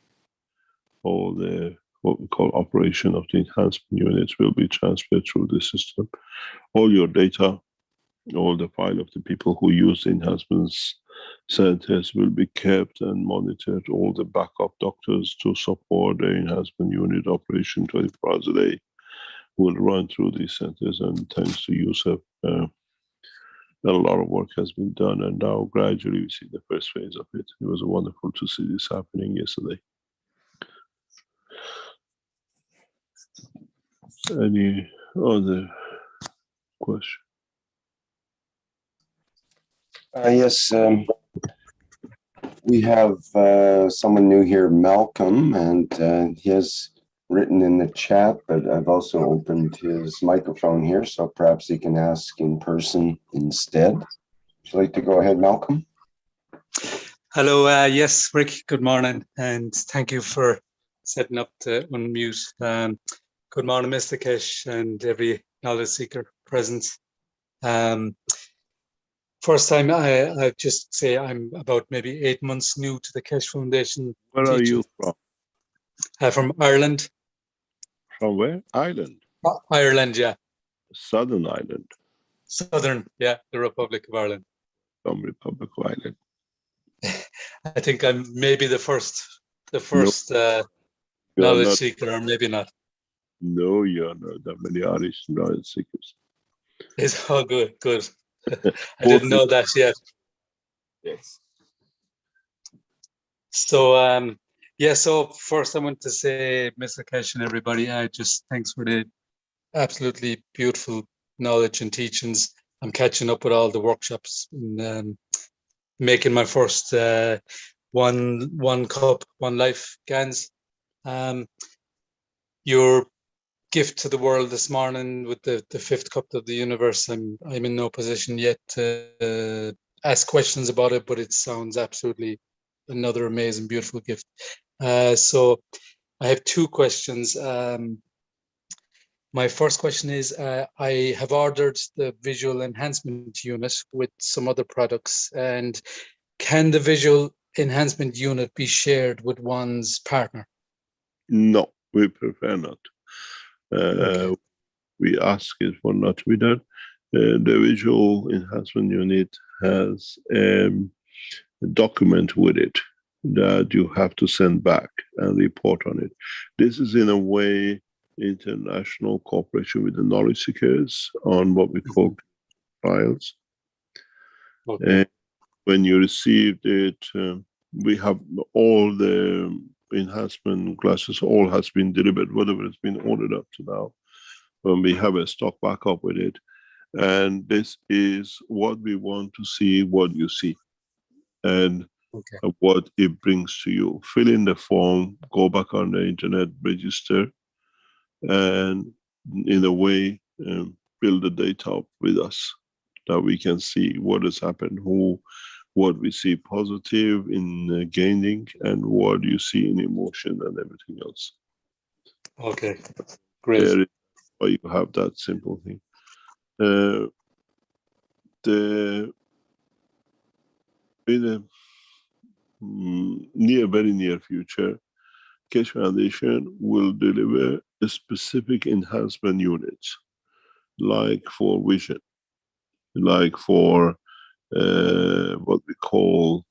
All the what we call operation of the enhancement units will be transferred through the system. All your data, all the file of the people who use the enhancements centers will be kept and monitored. All the backup doctors to support the enhancement unit operation 24 hours a day will run through these centers, and thanks to Yusuf, a lot of work has been done, and now gradually we see the first phase of it. It was wonderful to see this happening yesterday. Any other question? Yes, we have someone new here, Malcolm, and he has written in the chat, but I've also opened his microphone here, so perhaps he can ask in person instead. Would you like to go ahead, Malcolm? Hello, yes, Rick, good morning, and thank you for setting up the unmute. Good morning, Mr. Keshe, and every knowledge seeker present. First time, I just say I'm about maybe 8 months new to the Keshe Foundation. Where are you from? From Ireland. From where? Ireland? Ireland, yeah. Southern Ireland. Southern, yeah, the Republic of Ireland. From Republic of Ireland. I think I'm maybe the first knowledge seeker, or maybe not. No, you're not. That many Irish knowledge seekers. It's all good, good. I didn't know that yet. Yes. So, yeah, so first I want to say, Mr. Keshe and everybody, thanks for the absolutely beautiful knowledge and teachings. I'm catching up with all the workshops and making my first one cup, one life GANs. Your gift to the world this morning with the fifth cup of the universe, I'm in no position yet to ask questions about it, but it sounds absolutely another amazing, beautiful gift. So I have two questions. My first question is, I have ordered the visual enhancement unit with some other products, and can the visual enhancement unit be shared with one's partner? No, we prefer not. Okay. We ask it for not to be done. The visual enhancement unit has a document with it that you have to send back and report on it. This is in a way international cooperation with the knowledge seekers on what we call trials. And when you received it, we have all the enhancement glasses, all has been delivered, whatever has been ordered up to now. When we have a stock backup with it. And this is what we want to see, what you see, and what it brings to you. Fill in the form, go back on the internet, register, and in a way, build the data up with us, that we can see what has happened, what we see positive in gaining, and what you see in emotion and everything else. Okay, great. There is why you have that simple thing. In a very near future, Keshe Foundation will deliver a specific enhancement units, like for vision, like for what we call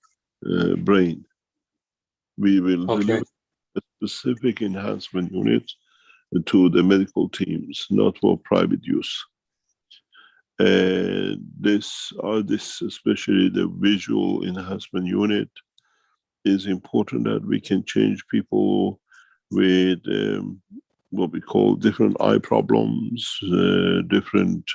brain. We will deliver a specific enhancement unit to the medical teams, not for private use. And this especially the visual enhancement unit, is important, that we can change people with what we call different eye problems, different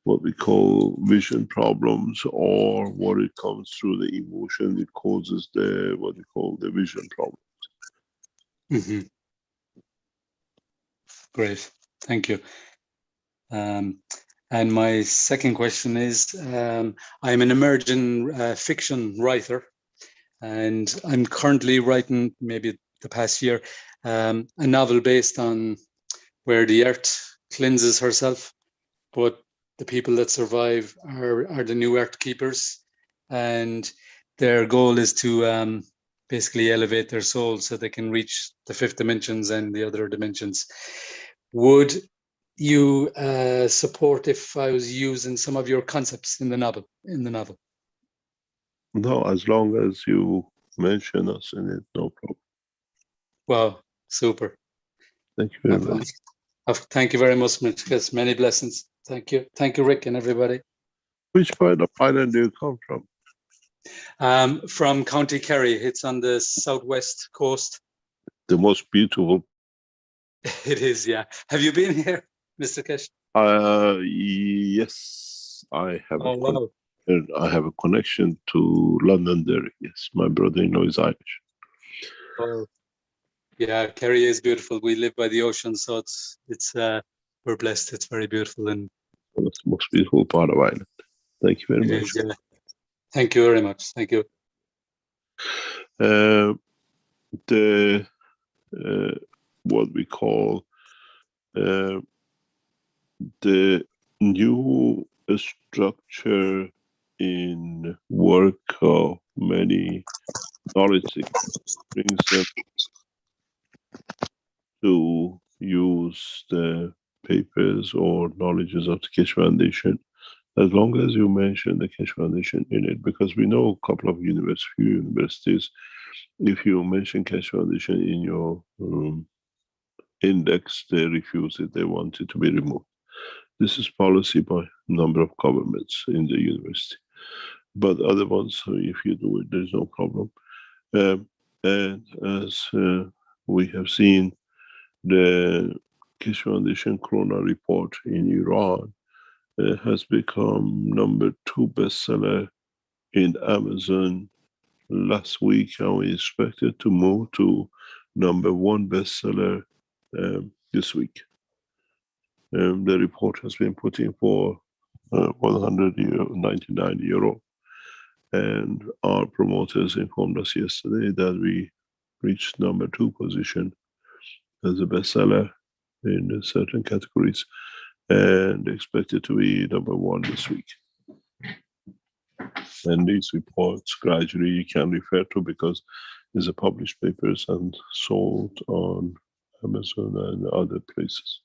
what we call vision problems, or what it comes through the emotion, it causes the what we call the vision problems. Great, thank you. And my second question is, I'm an emerging fiction writer, and I'm currently writing, maybe the past year, a novel based on where the earth cleanses herself, but the people that survive are the new earth keepers, and their goal is to basically elevate their soul so they can reach the fifth dimensions and the other dimensions. Would you support if I was using some of your concepts in the novel? No, as long as you mention us in it, no problem. Wow, super. Thank you very much. Thank you very much, Mitch. Many blessings. Thank you. Thank you, Rick, and everybody. Which part of Ireland do you come from? From County Kerry. It's on the southwest coast. The most beautiful. It is, yeah. Have you been here, Mr. Keshe? Yes, I have. Wow. I have a connection to Londonderry. Yes, my brother-in-law is Irish. Oh, yeah, Kerry is beautiful. We live by the ocean, so it's we're blessed. It's very beautiful, and that's the most beautiful part of Ireland. Thank you very much. Is, yeah. Thank you very much. Thank you. What we call the new structure in work of many knowledge brings them to use the papers or knowledges of the Keshe Foundation, as long as you mention the Keshe Foundation in it, because we know a couple of universities, if you mention Keshe Foundation in your index, they refuse it, they want it to be removed. This is policy by a number of governments in the university. But other ones, if you do it, there's no problem. And as we have seen, the Keshe Foundation Corona report in Iran has become #2 bestseller in Amazon last week, and we expect it to move to #1 bestseller this week. The report has been put in for 199 euro, and our promoters informed us yesterday that we reached #2 position as a bestseller in certain categories, and expected to be #1 this week. And these reports gradually you can refer to, because these are published papers and sold on Amazon and other places.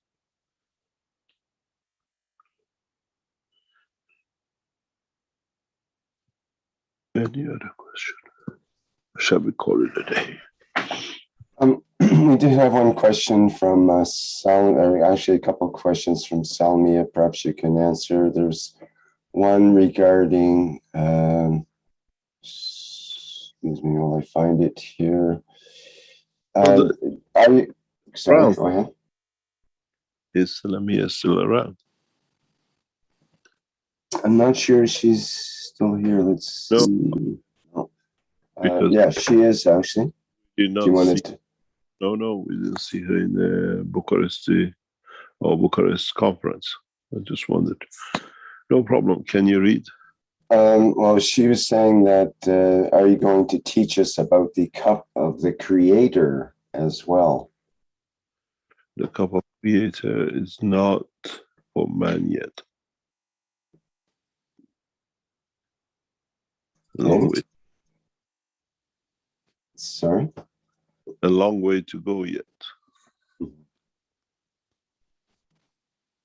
Any other question? Shall we call it a day? We do have one question from actually a couple of questions from Salmia. Perhaps you can answer. There's one regarding, excuse me while I find it here. Are you, sorry, go ahead. Is Lamia still around? I'm not sure she's still here. Let's see. No. Yeah, she is actually. Did not she wanted see, to. No, we didn't see her in the Bucharest conference. I just wondered. No problem. Can you read? Well, she was saying that, are you going to teach us about the cup of the Creator as well? The cup of Creator is not for man yet. A long way. Sorry? A long way to go yet.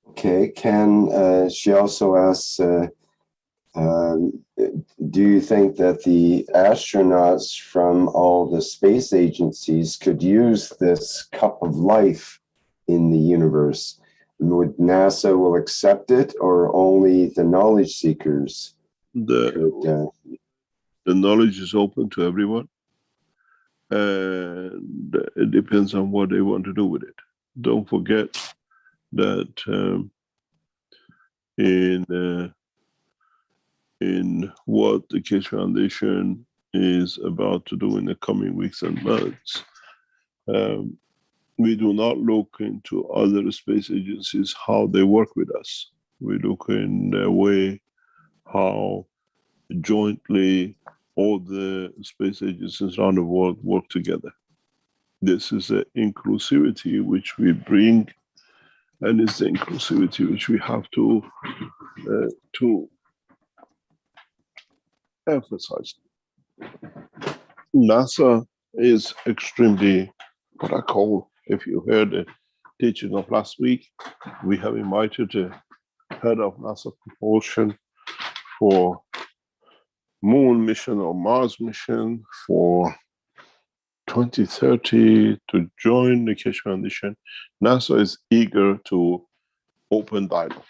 Okay, she also asks, do you think that the astronauts from all the space agencies could use this cup of life in the universe? Would NASA will accept it, or only the knowledge seekers? The knowledge is open to everyone, and it depends on what they want to do with it. Don't forget that in what the Keshe Foundation is about to do in the coming weeks and months, we do not look into other space agencies, how they work with us. We look in a way how jointly all the space agencies around the world work together. This is an inclusivity which we bring, and it's the inclusivity which we have to emphasize. NASA is extremely, what I call, if you heard the teaching of last week, we have invited the head of NASA propulsion for moon mission or Mars mission for 2030 to join the Keshe Foundation. NASA is eager to open dialogue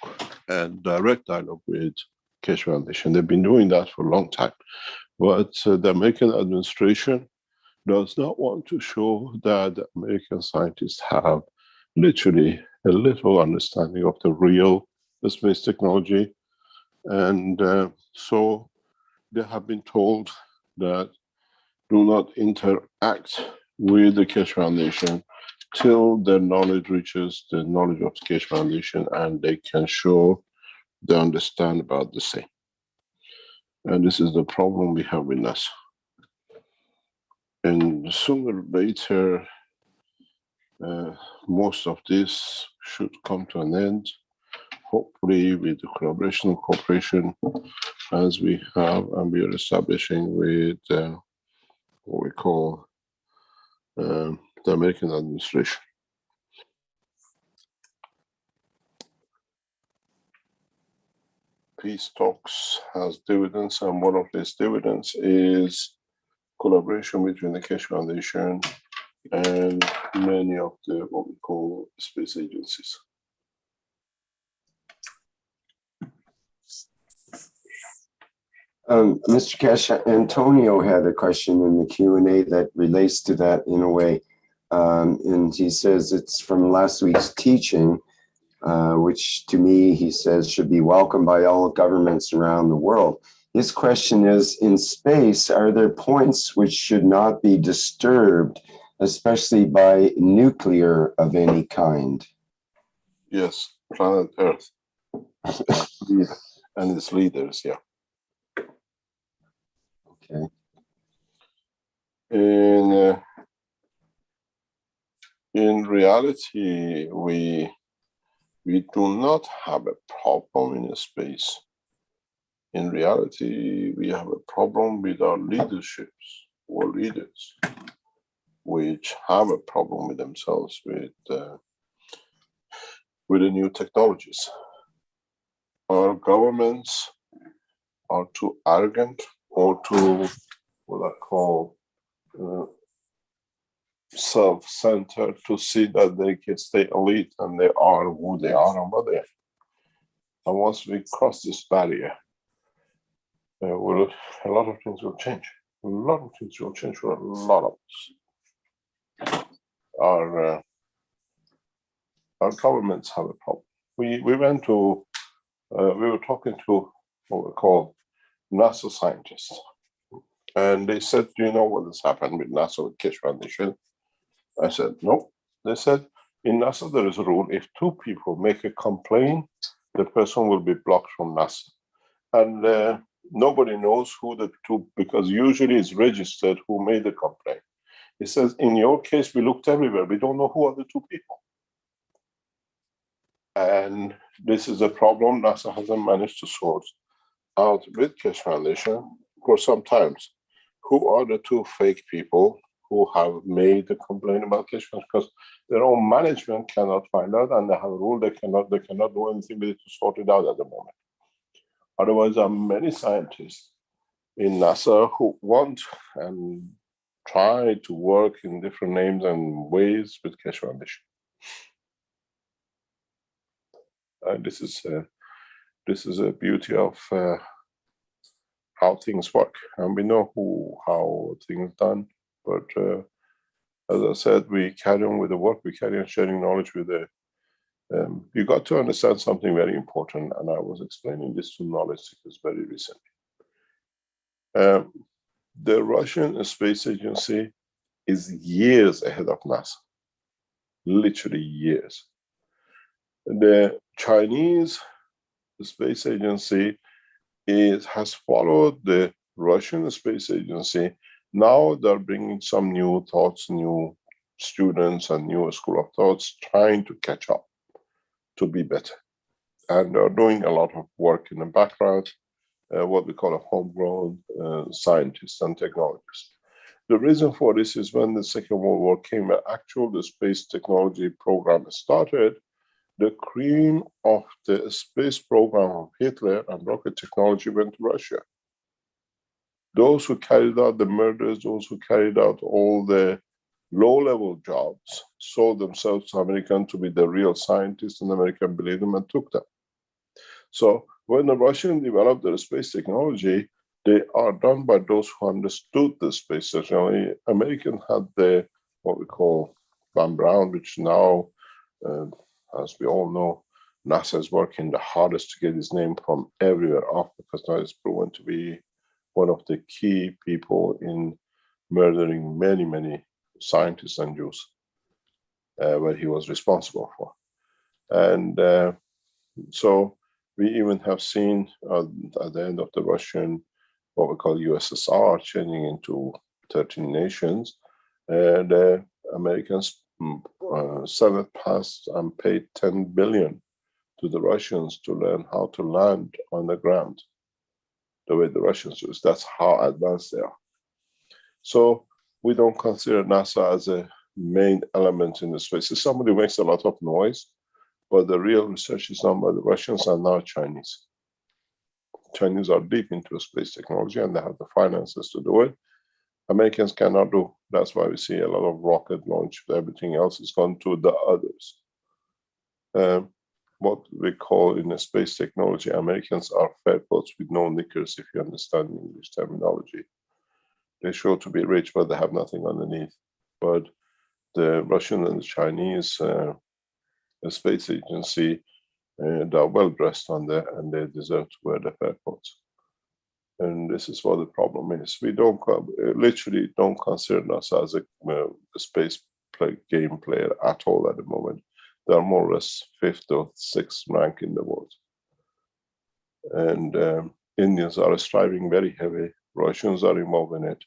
and direct dialogue with Keshe Foundation. They've been doing that for a long time. But the American administration does not want to show that the American scientists have literally a little understanding of the real space technology. And so they have been told that do not interact with the Keshe Foundation till their knowledge reaches the knowledge of the Keshe Foundation and they can show they understand about the same. And this is the problem we have with NASA. And sooner or later, most of this should come to an end, hopefully with the collaboration and cooperation as we have and we are establishing with what we call the American administration. Peace talks has dividends, and one of these dividends is collaboration between the Keshe Foundation and many of the what we call space agencies. Mr. Keshe, Antonio had a question in the Q&A that relates to that in a way. And he says it's from last week's teaching, which to me, he says, should be welcomed by all governments around the world. His question is, in space, are there points which should not be disturbed, especially by nuclear of any kind? Yes, planet Earth and its leaders, yeah. Okay. In reality, we do not have a problem in space. In reality, we have a problem with our leaderships or leaders, which have a problem with themselves with the new technologies. Our governments are too arrogant or too, what I call, self-centered to see that they can stay elite and they are who they are and what they are. And once we cross this barrier, well, a lot of things will change. A lot of things will change for a lot of us. Our governments have a problem. We went to, we were talking to what we call NASA scientists. And they said, do you know what has happened with NASA with Keshe Foundation? I said, no. They said, in NASA, there is a rule. If two people make a complaint, the person will be blocked from NASA. And nobody knows who the two, because usually it's registered who made the complaint. He says, in your case, we looked everywhere. We don't know who are the two people. And this is a problem NASA hasn't managed to sort out with Keshe Foundation for some times. Who are the two fake people who have made the complaint about Keshe Foundation? Because their own management cannot find out, and they have a rule they cannot do anything with it to sort it out at the moment. Otherwise, there are many scientists in NASA who want and try to work in different names and ways with Keshe Foundation. And this is a beauty of how things work, and we know how things are done. But as I said, we carry on with the work. We carry on sharing knowledge with the. You got to understand something very important, and I was explaining this to knowledge seekers very recently. The Russian Space Agency is years ahead of NASA, literally years. The Chinese Space Agency has followed the Russian Space Agency. Now they're bringing some new thoughts, new students and new school of thoughts, trying to catch up, to be better. And they're doing a lot of work in the background, what we call a homegrown scientists and technologists. The reason for this is when the Second World War came, the space technology program started, the cream of the space program of Hitler and rocket technology went to Russia. Those who carried out the murders, those who carried out all the low-level jobs, saw themselves to Americans to be the real scientists, and Americans believed them and took them. So when the Russians developed their space technology, they are done by those who understood the space technology. Americans had the, what we call Van Braun, which now, as we all know, NASA is working the hardest to get his name from everywhere off, because now it's proven to be one of the key people in murdering many, many scientists and Jews, where he was responsible for. And so we even have seen at the end of the Russian, what we call USSR, changing into 13 nations, and the Americans Senate passed and paid 10 billion to the Russians to learn how to land on the ground the way the Russians do. That's how advanced they are. So we don't consider NASA as a main element in the space. So somebody makes a lot of noise, but the real research is done by the Russians and now Chinese. Chinese are deep into space technology and they have the finances to do it. Americans cannot do. That's why we see a lot of rocket launch. Everything else is gone to the others. What we call in the space technology, Americans are fat boats with no knickers, if you understand English terminology. They show to be rich, but they have nothing underneath. But the Russian and the Chinese space agency, they are well dressed on there, and they deserve to wear the fat coats. And this is what the problem is. We don't literally don't consider us as a space game player at all at the moment. They are more or less 5th or 6th rank in the world. And Indians are striving very heavy. Russians are involved in it.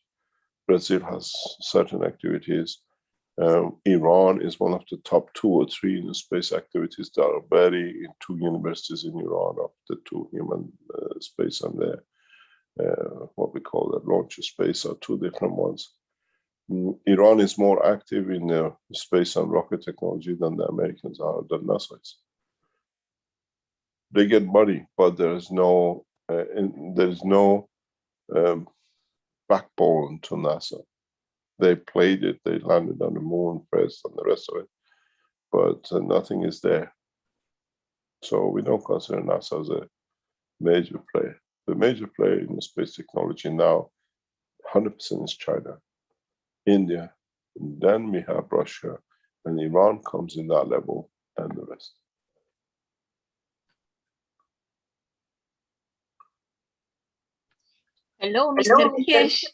Brazil has certain activities. Iran is one of the top 2 or 3 in the space activities. There are in 2 universities in Iran of the 2 human space and the what we call the launch space are 2 different ones. Iran is more active in space and rocket technology than the Americans are, than NASA is. They get money, but there is no backbone to NASA. They played it, they landed on the moon first and the rest of it, but nothing is there. So we don't consider NASA as a major player. the major player in the space technology now, 100% is China, India, and then we have Russia, and Iran comes in that level, and the rest. Hello, Mr. Keshe.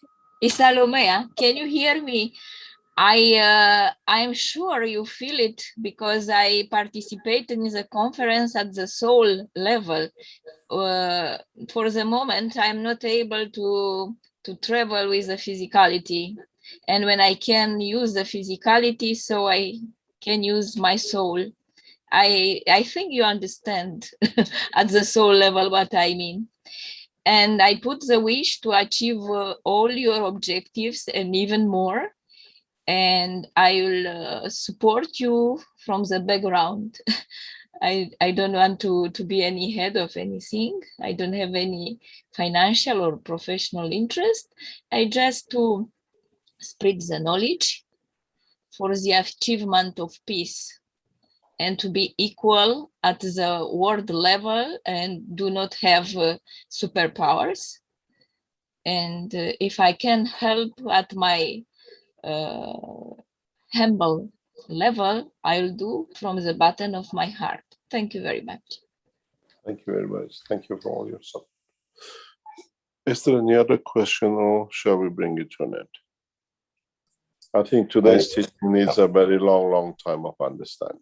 It's Salomea. Can you hear me? I'm sure you feel it because I participated in the conference at the soul level. For the moment, I'm not able to travel with the physicality. And when I can use the physicality, so I can use my soul. I think you understand at the soul level what I mean. And I put the wish to achieve all your objectives and even more. And I will support you from the background. I don't want to be any head of anything. I don't have any financial or professional interest. I just to spread the knowledge for the achievement of peace and to be equal at the world level and do not have superpowers. And if I can help at my humble level, I'll do from the bottom of my heart. Thank you very much. Thank you very much. Thank you for all your support. Is there any other question, or shall we bring it to an end? I think today's teaching needs a very long time of understanding.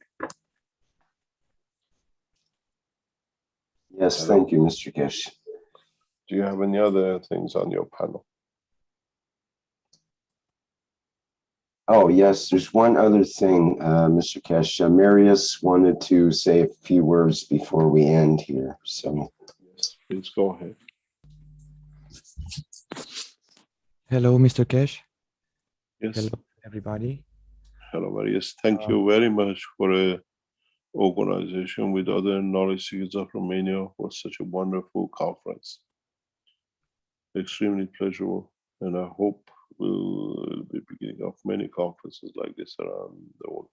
Yes, thank you, Mr. Keshe. Do you have any other things on your panel? Oh, yes, there's one other thing, Mr. Keshe. Marius wanted to say a few words before we end here. So, yes, please go ahead. Hello, Mr. Keshe. Yes. Hello, everybody. Hello, Marius. Thank you very much for a organization with other knowledge seekers of Romania for such a wonderful conference. Extremely pleasurable, and I hope we'll be beginning of many conferences like this around the world.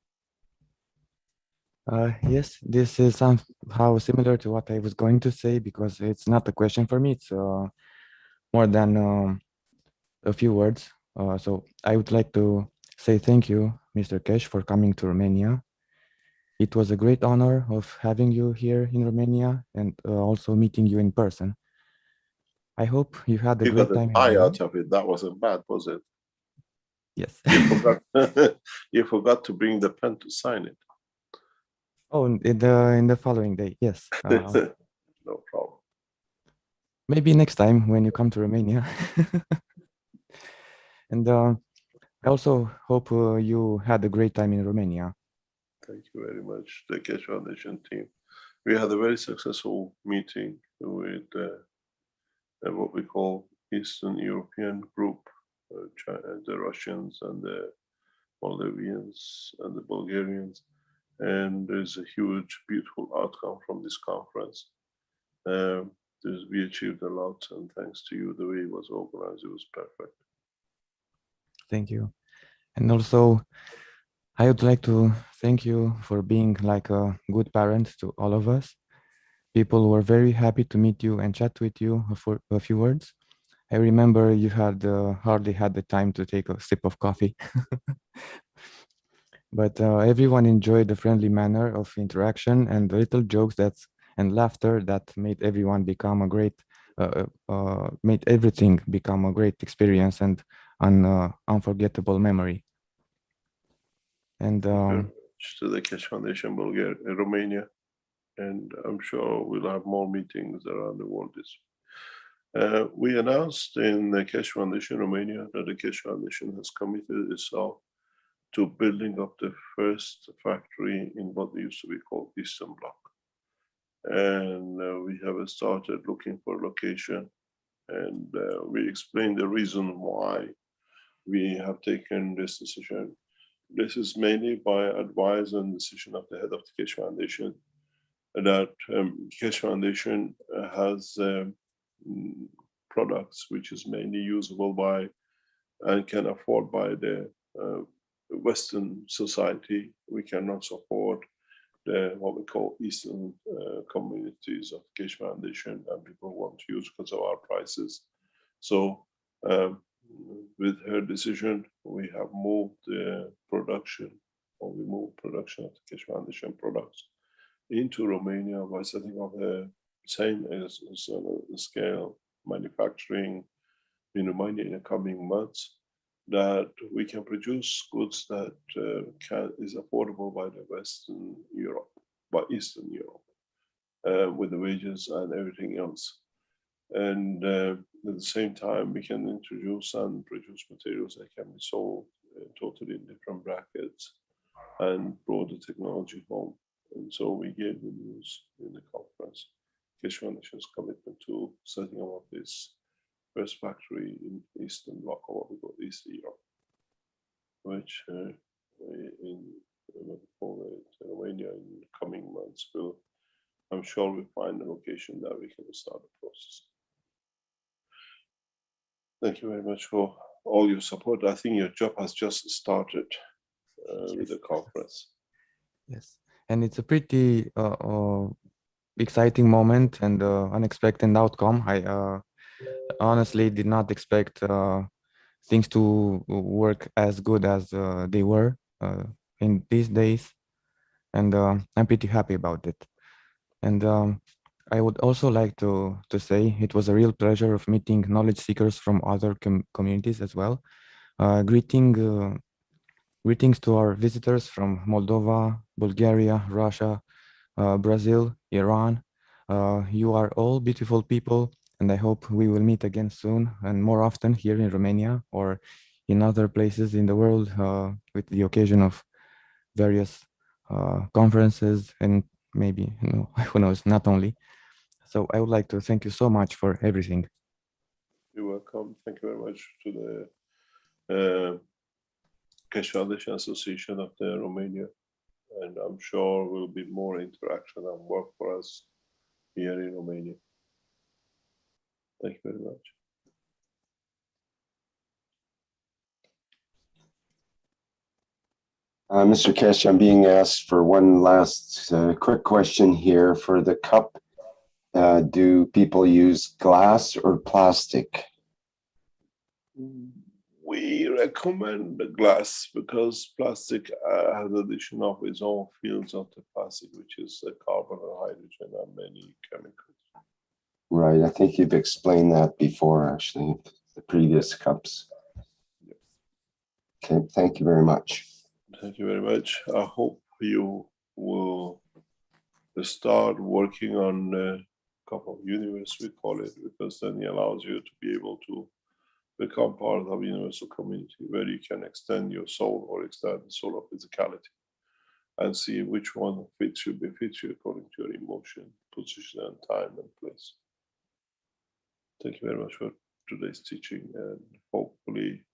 Yes, this is somehow similar to what I was going to say, because it's not a question for me. It's more than a few words. So I would like to say thank you, Mr. Keshe, for coming to Romania. It was a great honor of having you here in Romania and also meeting you in person. I hope you had a great time. You got a tie out of it. That wasn't bad, was it? Yes. You forgot to bring the pen to sign it. Oh, in the following day, yes. No problem. Maybe next time when you come to Romania. And I also hope you had a great time in Romania. Thank you very much, the Keshe Foundation team. We had a very successful meeting with what we call Eastern European group, China, the Russians and the Moldavians and the Bulgarians. And there's a huge, beautiful outcome from this conference. We achieved a lot, and thanks to you, the way it was organized, it was perfect. Thank you. And also, I would like to thank you for being like a good parent to all of us. People were very happy to meet you and chat with you for a few words. I remember you had hardly had the time to take a sip of coffee. But everyone enjoyed the friendly manner of interaction and the little jokes and laughter that made everyone become a great, made everything become a great experience and an unforgettable memory. And to the Keshe Foundation Bulgaria, Romania, and I'm sure we'll have more meetings around the world. We announced in the Keshe Foundation Romania that the Keshe Foundation has committed itself to building up the first factory in what used to be called Eastern Bloc. And we have started looking for location, and we explained the reason why we have taken this decision. This is mainly by advice and decision of the head of the Keshe Foundation, that Keshe Foundation has products which is mainly usable by and can afford by the Western society. We cannot support what we call Eastern communities of Keshe Foundation, and people want to use because of our prices. So with her decision, we have moved production, or we moved production of the Keshe Foundation products into Romania by setting up the same as scale manufacturing in Romania in the coming months, that we can produce goods that is affordable by the Western Europe, by Eastern Europe, with the wages and everything else. And at the same time, we can introduce and produce materials that can be sold totally in different brackets and brought the technology home. And so we gave the news in the conference, Keshe Foundation's commitment to setting up this first factory in Eastern Bloc, or what we call East Europe, which in Romania in the coming months will, I'm sure we'll find a location that we can start the process. Thank you very much for all your support. I think your job has just started with the conference. Yes, and it's a pretty exciting moment and unexpected outcome. I honestly did not expect things to work as good as they were in these days, and I'm pretty happy about it. And I would also like to say it was a real pleasure of meeting knowledge seekers from other communities as well. Greetings to our visitors from Moldova, Bulgaria, Russia, Brazil, Iran. You are all beautiful people, and I hope we will meet again soon and more often here in Romania or in other places in the world with the occasion of various conferences and maybe, you know, who knows, not only. So I would like to thank you so much for everything. You're welcome. Thank you very much to the Keshe Foundation Association of the Romania. And I'm sure will be more interaction and work for us here in Romania. Thank you very much. Mr. Keshe, I'm being asked for one last quick question here for the cup. Do people use glass or plastic? We recommend the glass because plastic has addition of its own fields of the plastic, which is carbon and hydrogen and many chemicals. Right, I think you've explained that before, actually, the previous cups. Yes. Okay, thank you very much. Thank you very much. I hope you will start working on a cup of universe, we call it, because then it allows you to be able to become part of a universal community where you can extend your soul or extend the soul of physicality and see which one fits you according to your emotion, position, and time and place. Thank you very much for today's teaching, and hopefully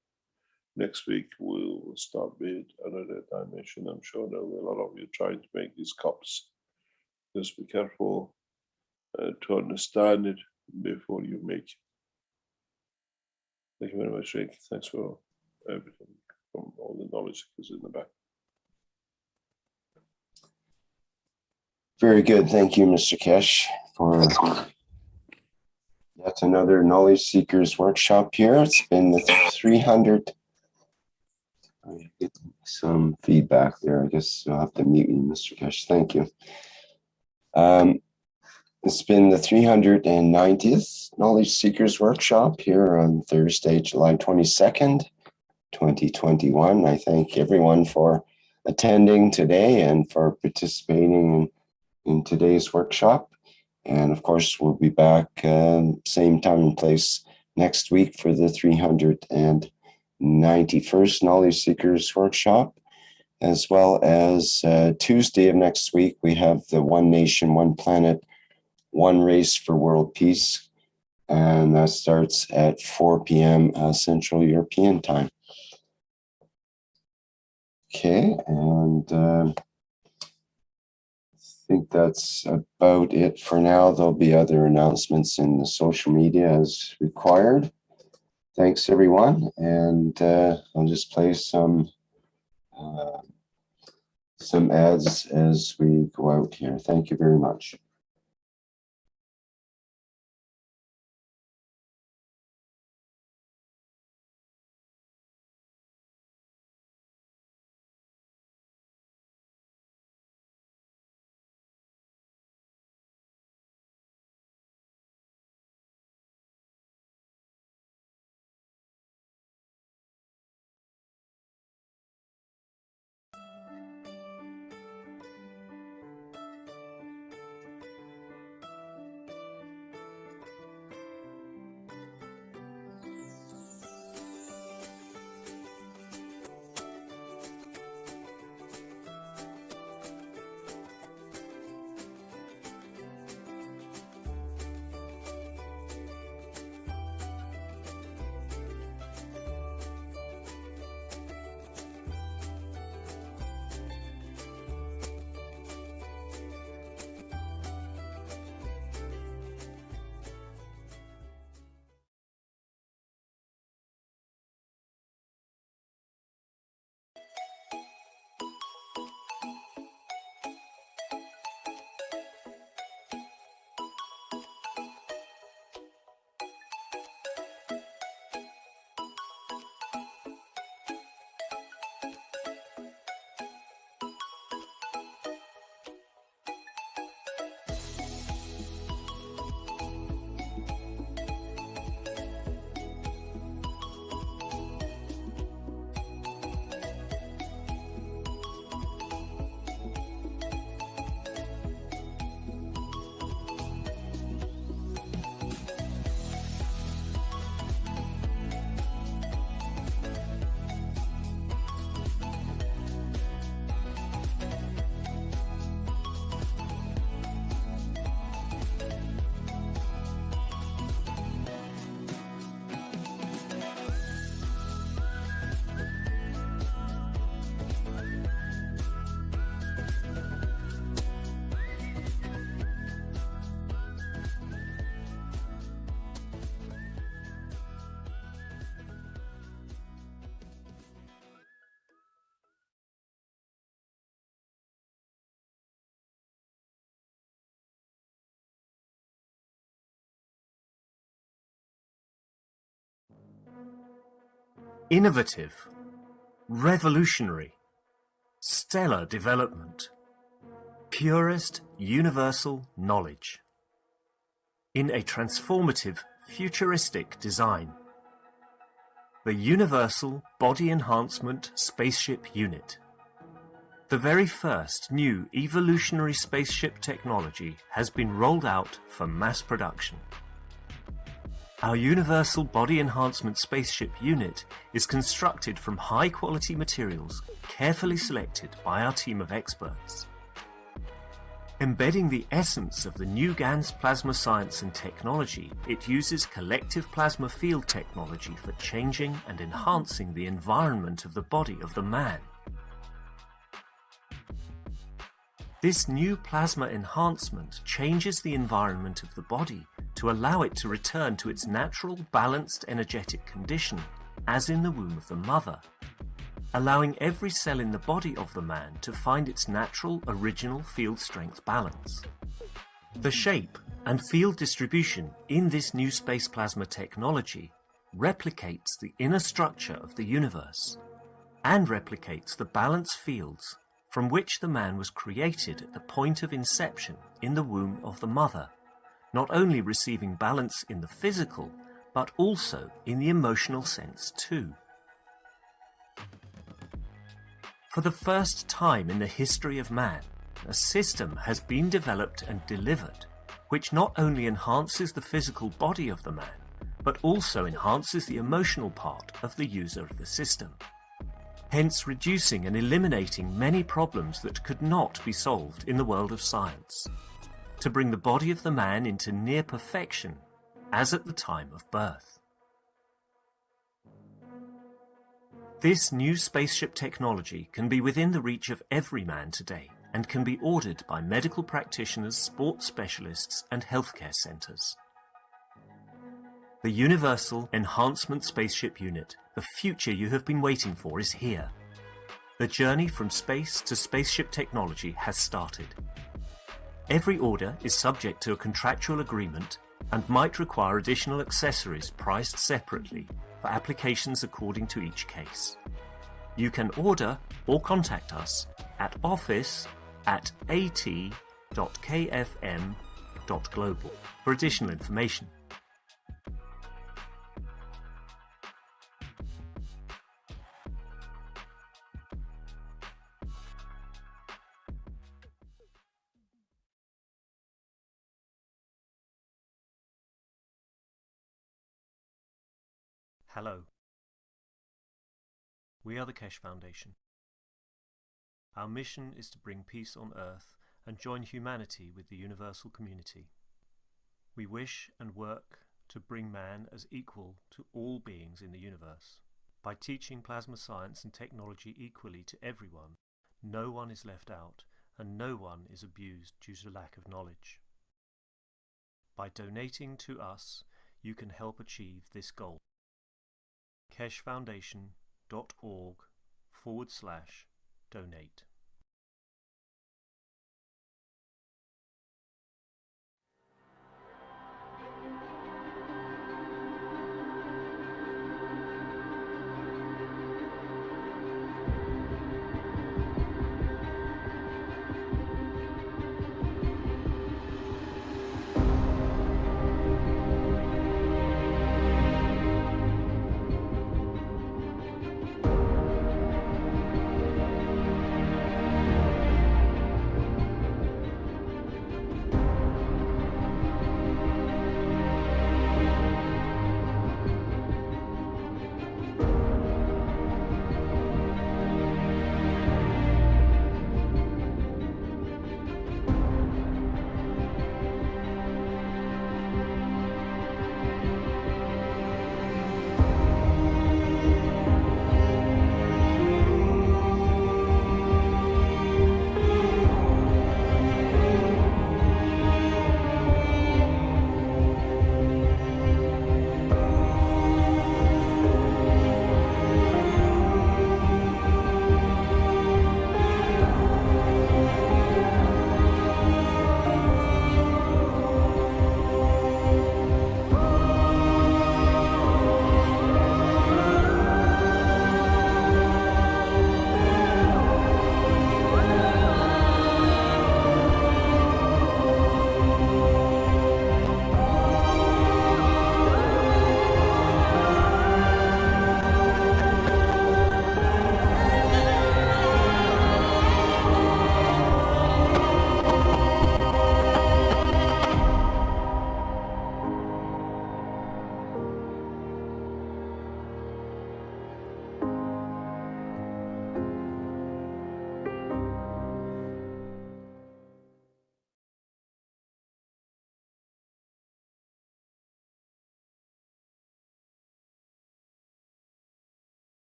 next week we'll start with another dimension. I'm sure there will be a lot of you trying to make these cups. Just be careful to understand it before you make it. Thank you very much, Rick. Thanks for everything from all the knowledge that is in the back. Very good. Thank you, Mr. Keshe, for yet another Knowledge Seekers workshop here. It's been the 300. I get some feedback there. I guess I'll have to mute you, Mr. Keshe. Thank you. It's been the 390th Knowledge Seekers workshop here on Thursday, July 22nd, 2021. I thank everyone for attending today and for participating in today's workshop. And of course, we'll be back same time and place next week for the 391st Knowledge Seekers workshop, as well as Tuesday of next week, we have the One Nation, One Planet, One Race for World Peace, and that starts at 4 p.m. Central European time. Okay, and I think that's about it for now. There'll be other announcements in the social media as required. Thanks, everyone, and I'll just play some some ads as we go out here. Thank you very much. Innovative, revolutionary, stellar development, purest universal knowledge. In a transformative, futuristic design. The Universal Body Enhancement Spaceship Unit. The very first new evolutionary spaceship technology has been rolled out for mass production. Our Universal Body Enhancement Spaceship Unit is constructed from high-quality materials carefully selected by our team of experts. Embedding the essence of the new GANS plasma science and technology, it uses collective plasma field technology for changing and enhancing the environment of the body of the man. This new plasma enhancement changes the environment of the body to allow it to return to its natural balanced energetic condition, as in the womb of the mother, allowing every cell in the body of the man to find its natural original field strength balance. The shape and field distribution in this new space plasma technology replicates the inner structure of the universe and replicates the balance fields from which the man was created at the point of inception in the womb of the mother, not only receiving balance in the physical, but also in the emotional sense too. For the first time in the history of man, a system has been developed and delivered which not only enhances the physical body of the man, but also enhances the emotional part of the user of the system, hence reducing and eliminating many problems that could not be solved in the world of science, to bring the body of the man into near perfection, as at the time of birth. This new spaceship technology can be within the reach of every man today and can be ordered by medical practitioners, sports specialists, and healthcare centers. The Universal Enhancement Spaceship Unit, the future you have been waiting for, is here. The journey from space to spaceship technology has started. Every order is subject to a contractual agreement and might require additional accessories priced separately for applications according to each case. You can order or contact us at office@at.kfm.global for additional information. Hello. We are the Keshe Foundation. Our mission is to bring peace on Earth and join humanity with the universal community. We wish and work to bring man as equal to all beings in the universe. By teaching plasma science and technology equally to everyone, no one is left out and no one is abused due to lack of knowledge. By donating to us, you can help achieve this goal. KesheFoundation.org/donate.